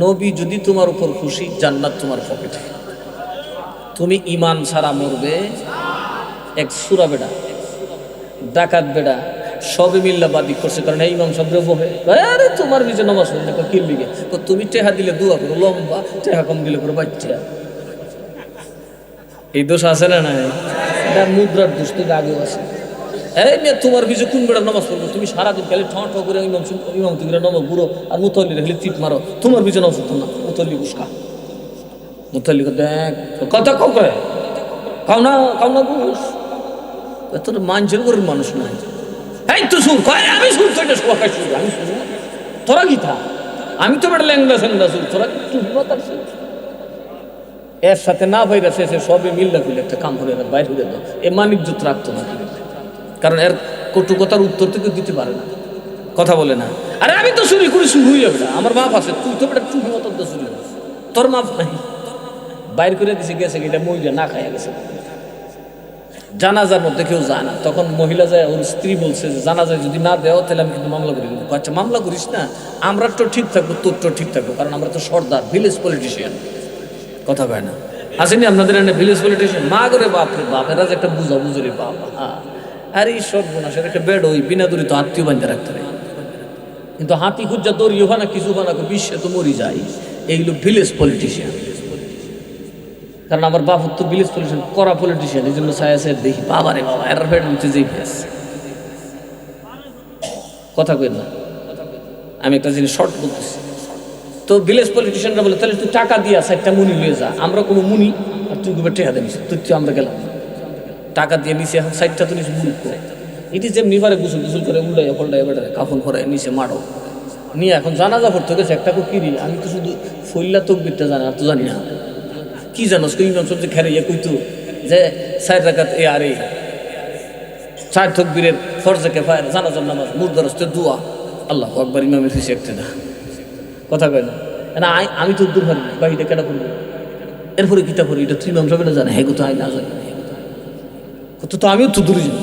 নবী যদি তোমার উপর খুশি, জান্নাত তোমার পকেটে। তুমি ইমান ছাড়া মরবে। এক সুরা বেড়া, ডাকাত বেড়া সবে মিল্লা বাদি করছে, কারণ এই ইমাম সাহেব বহে, আরে তোমার নিজে নামাজ পড়ে না কিনবি গে, তুমি টেহা দিলে দোয়া করো লম্বা, টেহা কম দিলে করো বাচ্চা। এই দোষ আছে না নাই? এটা মুদ্রার দোষ তো আগেও আছে। এই মেয়ে তোমার বিজয় কোন বেড়া নামাজ পড়বো, তুমি সারাদিন খালি ঠঁ ঠঁ করে ইমাম তুমি নামাজ বুড়ো আর মুতল্লি খালি টিপ মারো, তোমার বিজয় নামাজ পড়তো না। মুতল্লি বুসকা, মুতল্লি দেখ কথা কম করে খাও না বুস, তোর মানুষের করে মানুষ নাই। এই তো সুর আমি সুর তো এটা সবাই সুর, আমি সুর তোরা গীতা, আমি তো বেটা ল্যাংদা স্যাংদা সুর, তোরা একটু এর সাথে না ভাইরা শেষে সবে মিল্লা খুলে একটা কাম করে বাইরে হয়ে দাও। এ মানিকজুত রাখতো না, কারণ এর কটুকতার উত্তর তো কেউ দিতে পারে না, কথা বলে না। আরে আমি তো চুরি করি, শুরু হয়ে যাবে না, আমার মাপ আছে, তুই তো বেটা চুরি মতো তো চুরি, তোর মাপ নাই। বাইর করে দিছে, গেছে এটা মহিলা না খাইয়া গেছে। জানাজার মধ্যে কেউ যায় না, তখন মহিলা যায়, ওর স্ত্রী বলছে যে জানাজায় যদি না দেও তাহলে আমি কিন্তু মামলা করে দেবো। আচ্ছা মামলা করিস না, আমরা তো ঠিক থাকবো, তোর তো ঠিক থাকবো, কারণ আমরা তো সর্দার, ভিলেজ পলিটিশিয়ান, কথা কয় না। আসেনি আপনাদের এনে ভিলেজ পলিটিশিয়ান, মা করে বাপ রে বাপ, এরা যে একটা বুঝা বুঝুরি বাবা। আর এই সর্বনাশের একটা বেড ওই বিনা দড়ি তো আত্মীয় বান্ধে রাখতে পারে, কিন্তু হাতি খুঁজা দড়িও না কিছু বানা বিশ্বে তো মরি যায়। এইগুলো ভিলেজ পলিটিশিয়ান, কারণ আমার বাবুর তো ভিলেজ পলিটিশিয়ান, করা পলিটিশিয়ান, এই জন্য ছায়া ছায়া দেখি বাবা রে বাবা, এর ফেড নিচে যেই ফেস, কথা কই না। আমি একটা জিনিস শর্ট বলতেছি, তো ভিলেজ পলিটিশিয়ানরা বলে তাহলে তুই টাকা দিয়া সাইডটা মুনি নিয়ে যা, আমরা কোনো মুনি আর তুই গোবে টেকা দিস, তুই আমরা গেলাম টাকা দিয়ে নিচে, এখন সাইডটা তো নিচে মুনি করে এটি যেমনি পারে গুসল গুসল করে উল্টাইয়া ফল্টাইয়া বেটারে কাফন করে নিচে মারো নিয়ে এখন জানাজা পড়তে গেছে একটা কিরি, আমি তো শুধু ফইল্লা তকবিরটা জানি, আর তো জানি না কি জানো ইমাম সবচেয়ে খেয়ে কইতো যে 4 রাকাত এ আর 4 তকবীরের ফরজে কিফায়ার জানাজার নামাজ, মুর্দার হস্তে দোয়া, আল্লাহু আকবার, ইমামের পিছে একটা না, কথা কয় না। আমি তো দূর ভাবি বাহিরে কেটা করবো, এরপরে কিতা করি, এটা তুই ইমাম সাহেব না জানে, হ্যাঁ তো আই না জানি, তো আমিও তো দূরে যাবো,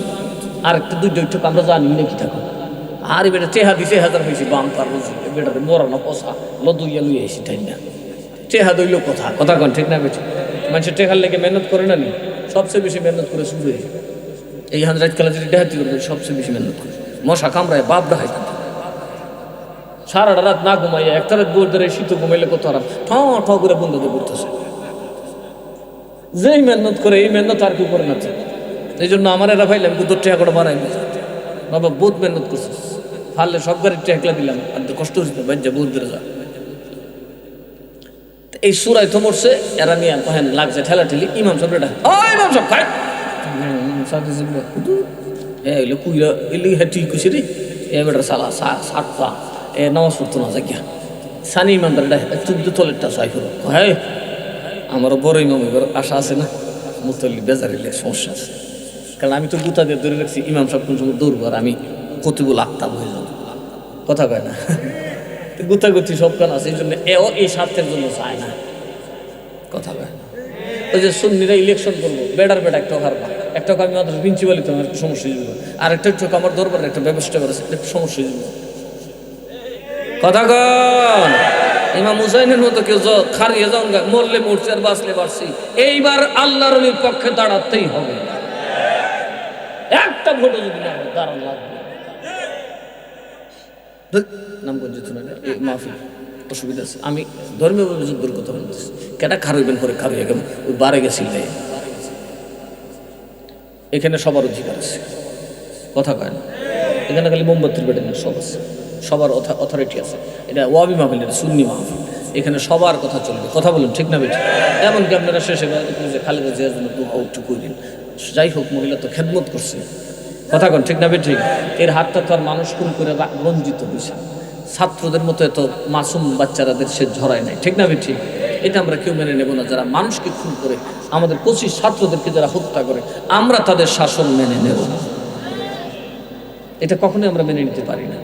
আর একটা 2 আমরা জানি না কিতা করি। আর বেটা চেহা দিছে 1000 হয়েছি বাম পার বুঝি, বেটারে মরানো পচা লদুইয়া লুই আইসি, তাই না? চেহা দইল কথা কন ঠিক না বেঠি? মানুষের টেকার লেগে মেহনত করে না নি, সবচেয়ে বেশি মেহনত করে শুরু হয়ে এই হাজরাত কালা যদি ডাহাতি করবে, সবচেয়ে বেশি মেহনত করে মশা কামড়ায় বাপ ডাহাই, সারাটা রাত না ঘুমাইয়া একটা রাত বোর ধরে শীত ঘুমাইলে কত আরাম, ঠ করে বন্ধ দিয়ে করতেছে। যেই মেহনত করে এই মেহনত আর কেউ করে না, এই জন্য আমার এরা ভাইলে আমি তোর টেকা করে বানাই বাবা, বহুত মেহনত করছিস, ফাললে সব গাড়ির টেকলা দিলাম, আর কষ্ট হচ্ছে বাজ্যা বহুত ধরে যা। এই সুরায় তো মরছে, এরা নিয়ে কহেন লাগছে ঠেলা ঠেলি, ইমাম সাহেব এটা ইমাম সাহেব খায় এগুলো কুইরা এলি হ্যাঁ ঠিক হয়েছে রে, এ বেটার সালা সাতটা এ নামাজ পড়তো না যাকিয়া সানি ইমানদার এটা তুমি তো তলেরটা চাই করো, হ্যাঁ আমারও বড় ইমাম এবার আশা আছে না, মুতল্লি বেজারিলে সমস্যা আছে, কারণ আমি তো গুতা দিয়ে ধরে রাখছি, ইমাম সাহেব কোন সময় দৌড়বো আর আমি কতিবুল আক্তাব হয়ে যাব, কথা কয় না। গুতাগুতি সব কান আছে, এই জন্য এও এই স্বার্থের জন্য চায় না, কথা কয় না। ওই যে সুন্নিরা ইলেকশন করবো, বেটার বেটা একটা হারবা, একটা আমি মাত্র প্রিন্সিপালই, তোমার একটু সমস্যা হয়ে যাবো, আর একটা চোখ আমার দরবারের একটা ব্যবস্থা করেছে, একটু সমস্যা হয়ে যাবো, কথা কন। ইমাম হুসাইনের মতো কেউ খারিয়ে যাও, মরলে মরছে আর বাঁচলে বাঁচছি, এইবার আল্লাহর ওলির পক্ষে দাঁড়াতেই হবে, একটা ভোটও যদি না হয় দাঁড়ান লাগবে, নাম পর্যন্ত মাহফিল অসুবিধা আছে। আমি ধর্মীয় যুদ্ধের কথা বলতেছি, কেটা খারইবেন করে খারইয়া গেল ওই বারে গেছিল, এখানে সবার অধিকার আছে, কথা কয় না। এখানে খালি মোমবাতির বেড়ে না, সব আছে, সবার অথরিটি আছে, এটা ওয়াবি মাহফিল, এটা সুন্নি মাহফিল, এখানে সবার কথা চলবে, কথা বলুন ঠিক না বেশি? এমনকি আপনারা শেষে যে খালেদা জিয়ার জন্য একটু করিলেন, যাই হোক মহিলা তো খেদমত করছে, কথা কন ঠিক না বেঠিক? এর হাতটা তো আর মানুষ খুন করে রঞ্জিত হয়েছে, ছাত্রদের মতো এত মাসুম বাচ্চারাদের সে ঝরায় নাই, ঠিক না বেঠিক? এটা আমরা কেউ মেনে নেব না, যারা মানুষকে খুন করে, আমাদের 25 ছাত্রদেরকে যারা হত্যা করে, আমরা তাদের শাসন মেনে নেব না, এটা কখনোই আমরা মেনে নিতে পারি না।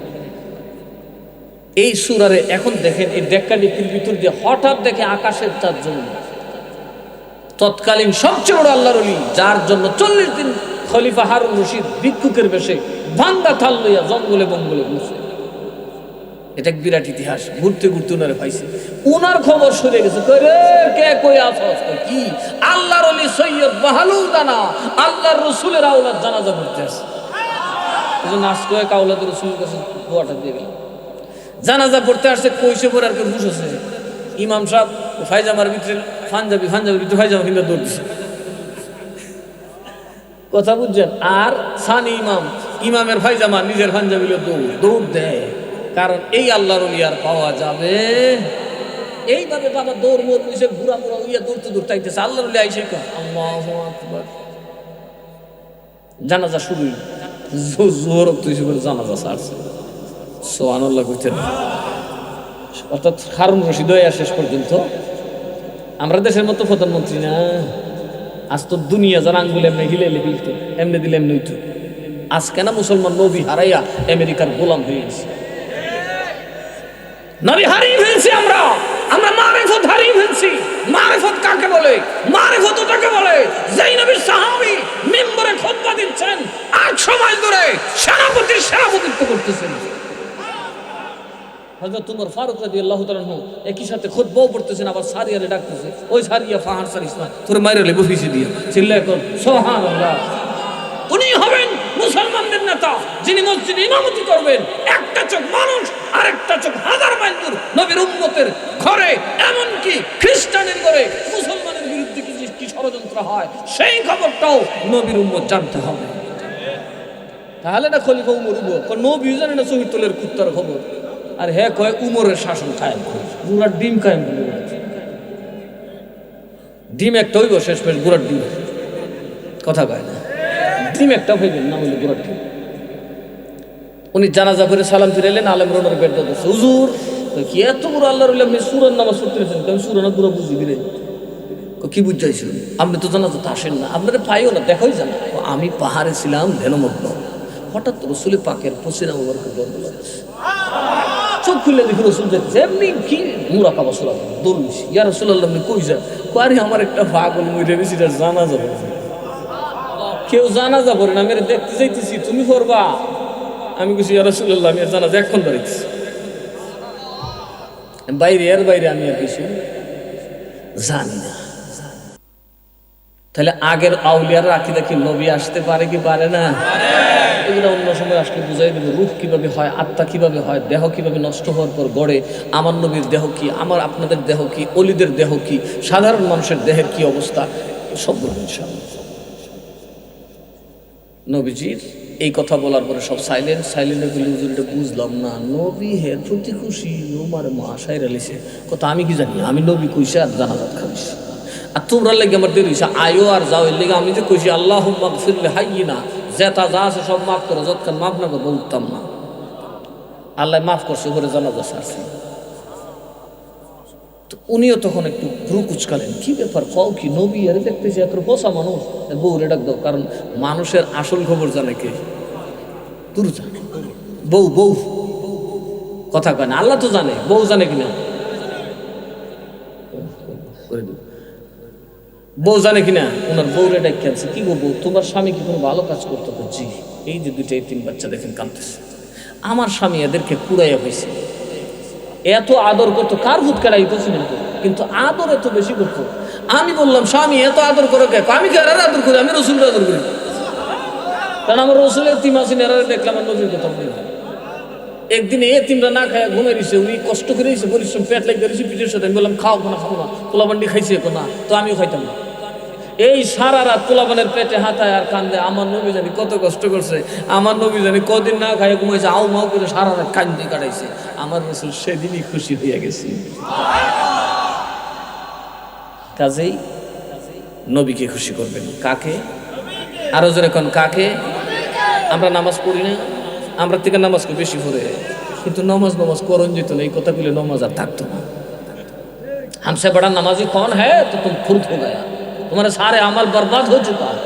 এই সূরারে এখন দেখেন, এই ডেক্কানিকির ভিতর দিয়ে হঠাৎ দেখে আকাশের 4 জন তৎকালীন সবচেয়ে বড় আল্লাহর ওলি, যার জন্য 40 দিন খলিফা হারুন রশিদ ভিক্ষুকের বেশে ভাঙ্গা থাল লইয়া জঙ্গলে বঙ্গলে ঘুরছে, এটা এক বিরাট ইতিহাস। ঘুরতে ঘুরতে ওনারে পাইছে, ওনার খবর শুনে গেছে, কই রে কে কই আসস? কই কি আল্লাহর ওলি সৈয়দ বাহালুল দানা আল্লাহর রসুলের আওলাদ জানাজা পড়তে আসে। এজন্য আজকে এক আওলাদ রসুলের কাছে দোয়াটা দিয়ে গেলাম। জানাজা পড়তে আসছে, কইসে পরে আর কেউ বুঝেছে ইমাম সাহেব ফাইজামার ভিতরে পাঞ্জাবির ভিতরে ফাইজামা কিনা দৌড় দিছে, কথা বুঝছেন? আর সানি ইমামের ফাইজামা নিজের পাঞ্জাবিলে দৌড় দেয়, কারণ এই আল্লাহর ওলি আর পাওয়া যাবে। এইভাবে বাবা দৌড় মোড় বুঝে ঘুরা মোড়া ইয়া দৌড়তে দৌড়তে আইতেছে, আল্লাহর ওলি আইসে আল্লাহু আকবার। জানাজা শুরু, জোর তুইছে করে জানাজা ছাড়ছে, সুবহানাল্লাহ কইতেন। অর্থাৎ হারুন রশিদ হয়ে শেষ পর্যন্ত আমরা দেশের মতো প্রধানমন্ত্রী না। আজ তো দুনিয়া যারা আঙ্গুল এমনি হিলেলে ফেলতো, এমনি দিলে এমনি হইতো। আজকে না মুসলমান নবী হারাইয়া আমেরিকার গোলাম হয়ে গেছে। নবী হারিয়ে ফেলছি আমরা মারিফত হারিয়ে ফেলছি। মারিফত কাকে বলে? মারিফত ওটাকে বলে যেই নবীর সাহাবী মিম্বরে খুতবা দিচ্ছেন, 800 মাইল দূরে সেনাপতিত্ব করতেছেন। হযরত উমর ফারুক রাদিয়াল্লাহু তাআলা আনহু একই সাথে খুতবাও পড়তেছেন, আবার সারিয়ারে ডাকতেছে, ওই সারিয়া ফাহার সারিস না, তোরে মাইরে লেবু ফিসি দিয়ে চিল্লায় কোন সুবহানাল্লাহ। উনি হবেন মুসলমানদের নেতা, যিনি মসজিদে ইমামতি করবেন। একটা চোখ মানুষ, আরেকটা চোখ হাজার মাইল দূর নবীর উম্মতের ঘরে, এমনকি খ্রিস্টানের ঘরে মুসলমানের বিরুদ্ধে কি ষড়যন্ত্র হয় সেই খবরটাও নবীর উম্মত জানতে হবে। তাহলে না খলিফা উমর নবী জানে না শহীদ তোলের কুত্তার খবর, আর হ্যাঁ কয় উমরের শাসন কায়েম করে, বুড়ার ডিম কায়েম করে। ডিম একটা হইব শেষ পেশ বুড়ার ডিম, কথা কয় না, ডিম একটা হইবেন না হইলে বুড়ার ডিম। উনি জানাজা করে সালাম ফিরাইলেন, আলেম রোনার বেড দিচ্ছে, হুজুর কি এত বড় আল্লাহর ওলি আপনি সুরার নামাজ পড়তেছেন? আমি সুরা না পুরো বুঝি দিলে কি বুঝাইছেন? আপনি তো জানাজাতে আসেন না, আপনারা পাইও না, দেখাই জানা। আমি পাহাড়ে ছিলাম ধ্যানমগ্ন, হঠাৎ রসুল পাকের পসিনা মুবারকের গন্ধ লাগছে, চোখ খুলে দেখি রসুল যাচ্ছে, এমনি কি মুরাকাবা সুরা দৌড়িস, ইয়া রাসূলুল্লাহ আপনি কই যান? আরে আমার একটা পাগল মরে গেছি, জানাজা পড়বে। কেউ জানাজা পড়ে না, আমি দেখতে যাইতেছি, তুমি করবা? আমি কিছু ইয়া রাসূলুল্লাহ আমি জানাজা এখন বাড়িতেছি, বাইরে আমি আর কিছু জানি না। তাহলে আগের আউলিয়ারা আকিদা কি নবী আসতে পারে কি পারে না? এগুলো অন্য সময় আসলে বুঝাই দেবো, রূপ কিভাবে হয়, আত্মা কিভাবে হয়, দেহ কিভাবে নষ্ট হওয়ার পর গড়ে, আমার নবীর দেহ কি, আমার আপনাদের দেহ কি, অলিদের দেহ কি, সাধারণ মানুষের দেহের কি অবস্থা, সব বলবেন ইনশাআল্লাহ। নবীজির এই কথা বলার পরে সব সাইলেন্ট বলে হুজুরটা বুঝলাম না, নবী হের প্রতি খুশি, আমার মা সাইর আলিছে কথা আমি কি জানি, আমি নবী কইছে আর জানাজাত খাবিস, আর তোমরা লেগে আমার দেরি হয়েছে, আয়ো আর যাও, এর লেগে আমি যে কইছি আল্লাহুম্মা গফিরলি হাইয়িনা, যেটা যা আছে সব মাফ করো, যতক্ষণ মাফ না করে বলতাম না। আল্লাহ মাফ করছে, করে জানাজা সারছে। তো উনিও তখন একটু ভ্রু কুচকালেন, কি ব্যাপার কও কি, নবী আরে দেখতেছি এত পোষা মানুষ, বউরে ডাক দাও, কারণ মানুষের আসল খবর জানে কে? তুরু জানে, বউ কথা কয় না, আল্লাহ তো জানে, বউ জানে কিনা, বউ জানে কিনা? ওনার বউরে ডাক খেলছে, কি গো বউ, তোমার স্বামী কি কোনো ভালো কাজ করতে? জি, এই যে 2-3 বাচ্চা দেখেন কাঁদতেছে, আমার স্বামী এদেরকে কুড়াইয়া হয়েছে, এত আদর করতো, কার ভূত কেড়াই করছি না, কিন্তু আদর এত বেশি করতো। আমি বললাম স্বামী এত আদর করো কে? আমি কে আদর করি? আমি রসুলের আদর করি, কারণ আমার রসুলের এতিম আছেন, এরা দেখলাম আমার নবীর কথা বলি। একদিন এতিমরা না খায় ঘুমে দিছে, উনি কষ্ট করে দিয়েছে, পরিশ্রম, পেট লাগিয়ে দিয়েছে পিঠের সাথে। আমি বললাম খাও না, খাবো না, পোলাবান্ডি খাইছে না, তো আমিও খাইতাম না। এই সারা রাত পোলাবানের পেটে হাতায় আর কান্দে, আমার নবী জানি কত কষ্ট করছে, আমার নবী জানি কদিন না খাইয়ে ঘুমাইছে, আউ মাউ করে সারা রাত কান্দে কাটাইছে। আমার রসুল সেদিনই খুশি হয়ে গেছি। কাজেই নবীকে খুশি করবেন, কাকে? আরো জোরে কোন কাকে? আমরা নামাজ পড়ি না, আমরা থেকে নামাজ খুব বেশি পড়ে, কিন্তু নামাজ করণ যেত না, এই কথাগুলো নামাজ আর থাকতো না। हमसे बड़ा नमाजी कौन है तो तुम खुद हो गया, तुम्हारे सारे अमल बर्बाद हो चुका है।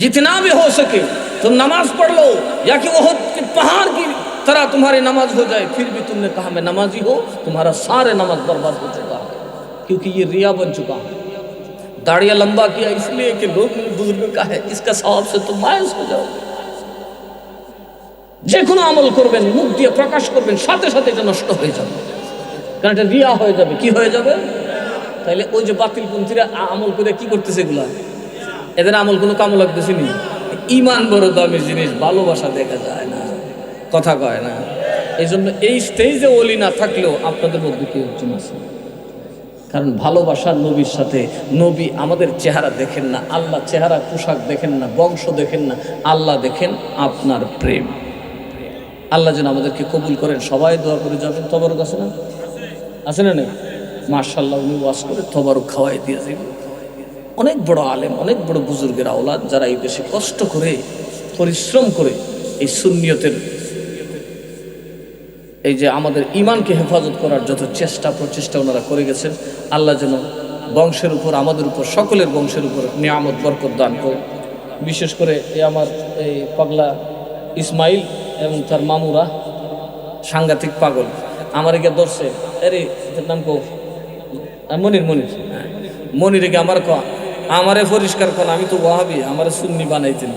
जितना भी हो सके तुम नमाज पढ़ लो, या कि वो पहाड़ की तरह तुम्हारी नमाज हो जाए, फिर भी तुमने कहा मैं नमाजी हो, तुम्हारा सारे नमाज बर्बाद हो चुका है, क्योंकि ये रिया बन चुका है। दाढ़िया लंबा किया इसलिए कि लोग बुजुर्ग का है, इसका सवाब से तुम मायूस हो जाओगे। যে কোনো আমল করবেন, মুখ দিয়ে প্রকাশ করবেন, সাথে সাথে এটা নষ্ট হয়ে যাবে, কারণ এটা রিয়া হয়ে যাবে। কি হয়ে যাবে? তাইলে ওই যে বাতিলপন্থীরা আমল করে কি করতেছে, এগুলা এদের আমল কোনো কামও লাগতেছে নি। ইমান বড় দামি জিনিস, ভালোবাসা দেখা যায় না, কথা কয় না। এই জন্য এই স্টেজে ওলি না থাকলেও আপনাদের মধ্যে কেউ একজন আছে, কারণ ভালোবাসার নবীর সাথে। নবী আমাদের চেহারা দেখেন না, আল্লাহ চেহারা পোশাক দেখেন না, বংশ দেখেন না, আল্লাহ দেখেন আপনার প্রেম। আল্লাহ যেন আমাদেরকে কবুল করেন। সবাই দোয়া করে যাবেন। তবারক আছে না? আছে না? নেই? মাশাআল্লাহ, উনি ওয়াজ করে তবারক খাওয়াই দিয়েছে। অনেক বড় আলেম, অনেক বড় বুজুর্গের আওলাদ, যারা এই দেশে কষ্ট করে পরিশ্রম করে এই সুন্নিয়তের, এই যে আমাদের ইমানকে হেফাজত করার যত চেষ্টা প্রচেষ্টা ওনারা করে গেছেন, আল্লাহ যেন বংশের উপর, আমাদের উপর, সকলের বংশের উপর নিয়ামত বরকত দান করে। বিশেষ করে এই আমার এই পাগলা ইসমাইল এবং তার মামুরা সাংঘাতিক পাগল, আমার একে ধরছে। আরে নাম কো মনির, মনির একে আমার আমারে পরিষ্কার কর, আমি তো ওয়াহাবি, আমারে সুন্নি বানাইতেন।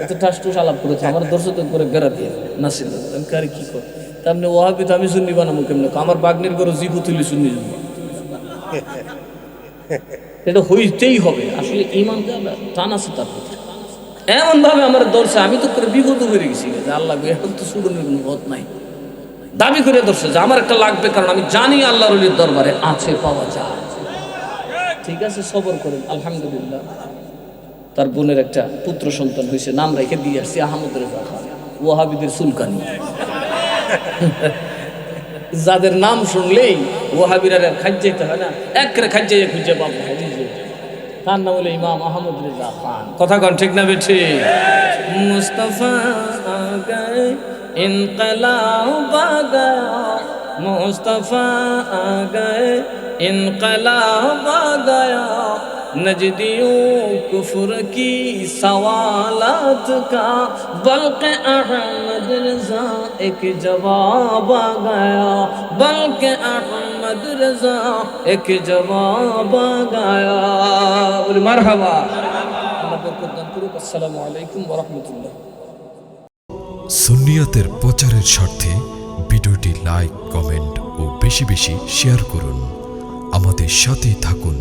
তো ঠাস টুস আলাপ করেছে, আমার দর্শক করে বেড়া দিয়ে নাছিল। আমি কারে কি কর, তামনি ওয়াহাবি তো আমি সুন্নি বানাবো কেমন? আমার বাগ্নির ঘরে জিবু তুলি সুন্নি যাব, এটা হইতেই হবে। আসলে ইমান টান আছে তার প্রতি, এমন ভাবে আমার ধরছে, আমি তো করে বিপদ হয়ে গেছি যে আল্লাহ এখন তো সুরনের কোনো পথ নাই। দাবি করে ধরছে যে আমার একটা লাগবে, কারণ আমি জানি আল্লাহর ওলির দরবারে আছে, পাওয়া যায়। ঠিক আছে, সবর করেন। আলহামদুলিল্লাহ, তার বোনের একটা পুত্র সন্তান হয়েছে, নাম রেখে দিয়ে আসছি আহমদ রেজা খান, ওয়াহাবিদের সুলকানি। যাদের নাম শুনলেই ওয়াহাবিরা খাজ যেতে হয় না, একরে খাজ যাইয়ে খুঁজে পাবো। তার নাম হলো ইমাম আহমদ রেজা খান। কথা কন ঠিক না বেঠি? মুস্তাফা আ গয়ে ইনকলাব আ গয়া, মুস্তাফা আ গয়ে ইনকলাব আ গয়া, नजदियों कुफ्र की सवालात का बल्कि अहमद रजा एक जवाब आ गया, बल्कि अहमद रजा एक जवाब आ गया। बोले मरहबा। अल्लाह बरकत दान করুক। আসসালামু আলাইকুম ওয়া রাহমাতুল্লাহ। সুন্নিয়তের প্রচারের স্বার্থে ভিডিওটি লাইক, কমেন্ট ও বেশি বেশি শেয়ার করুন। আমাদের সাথে থাকুন।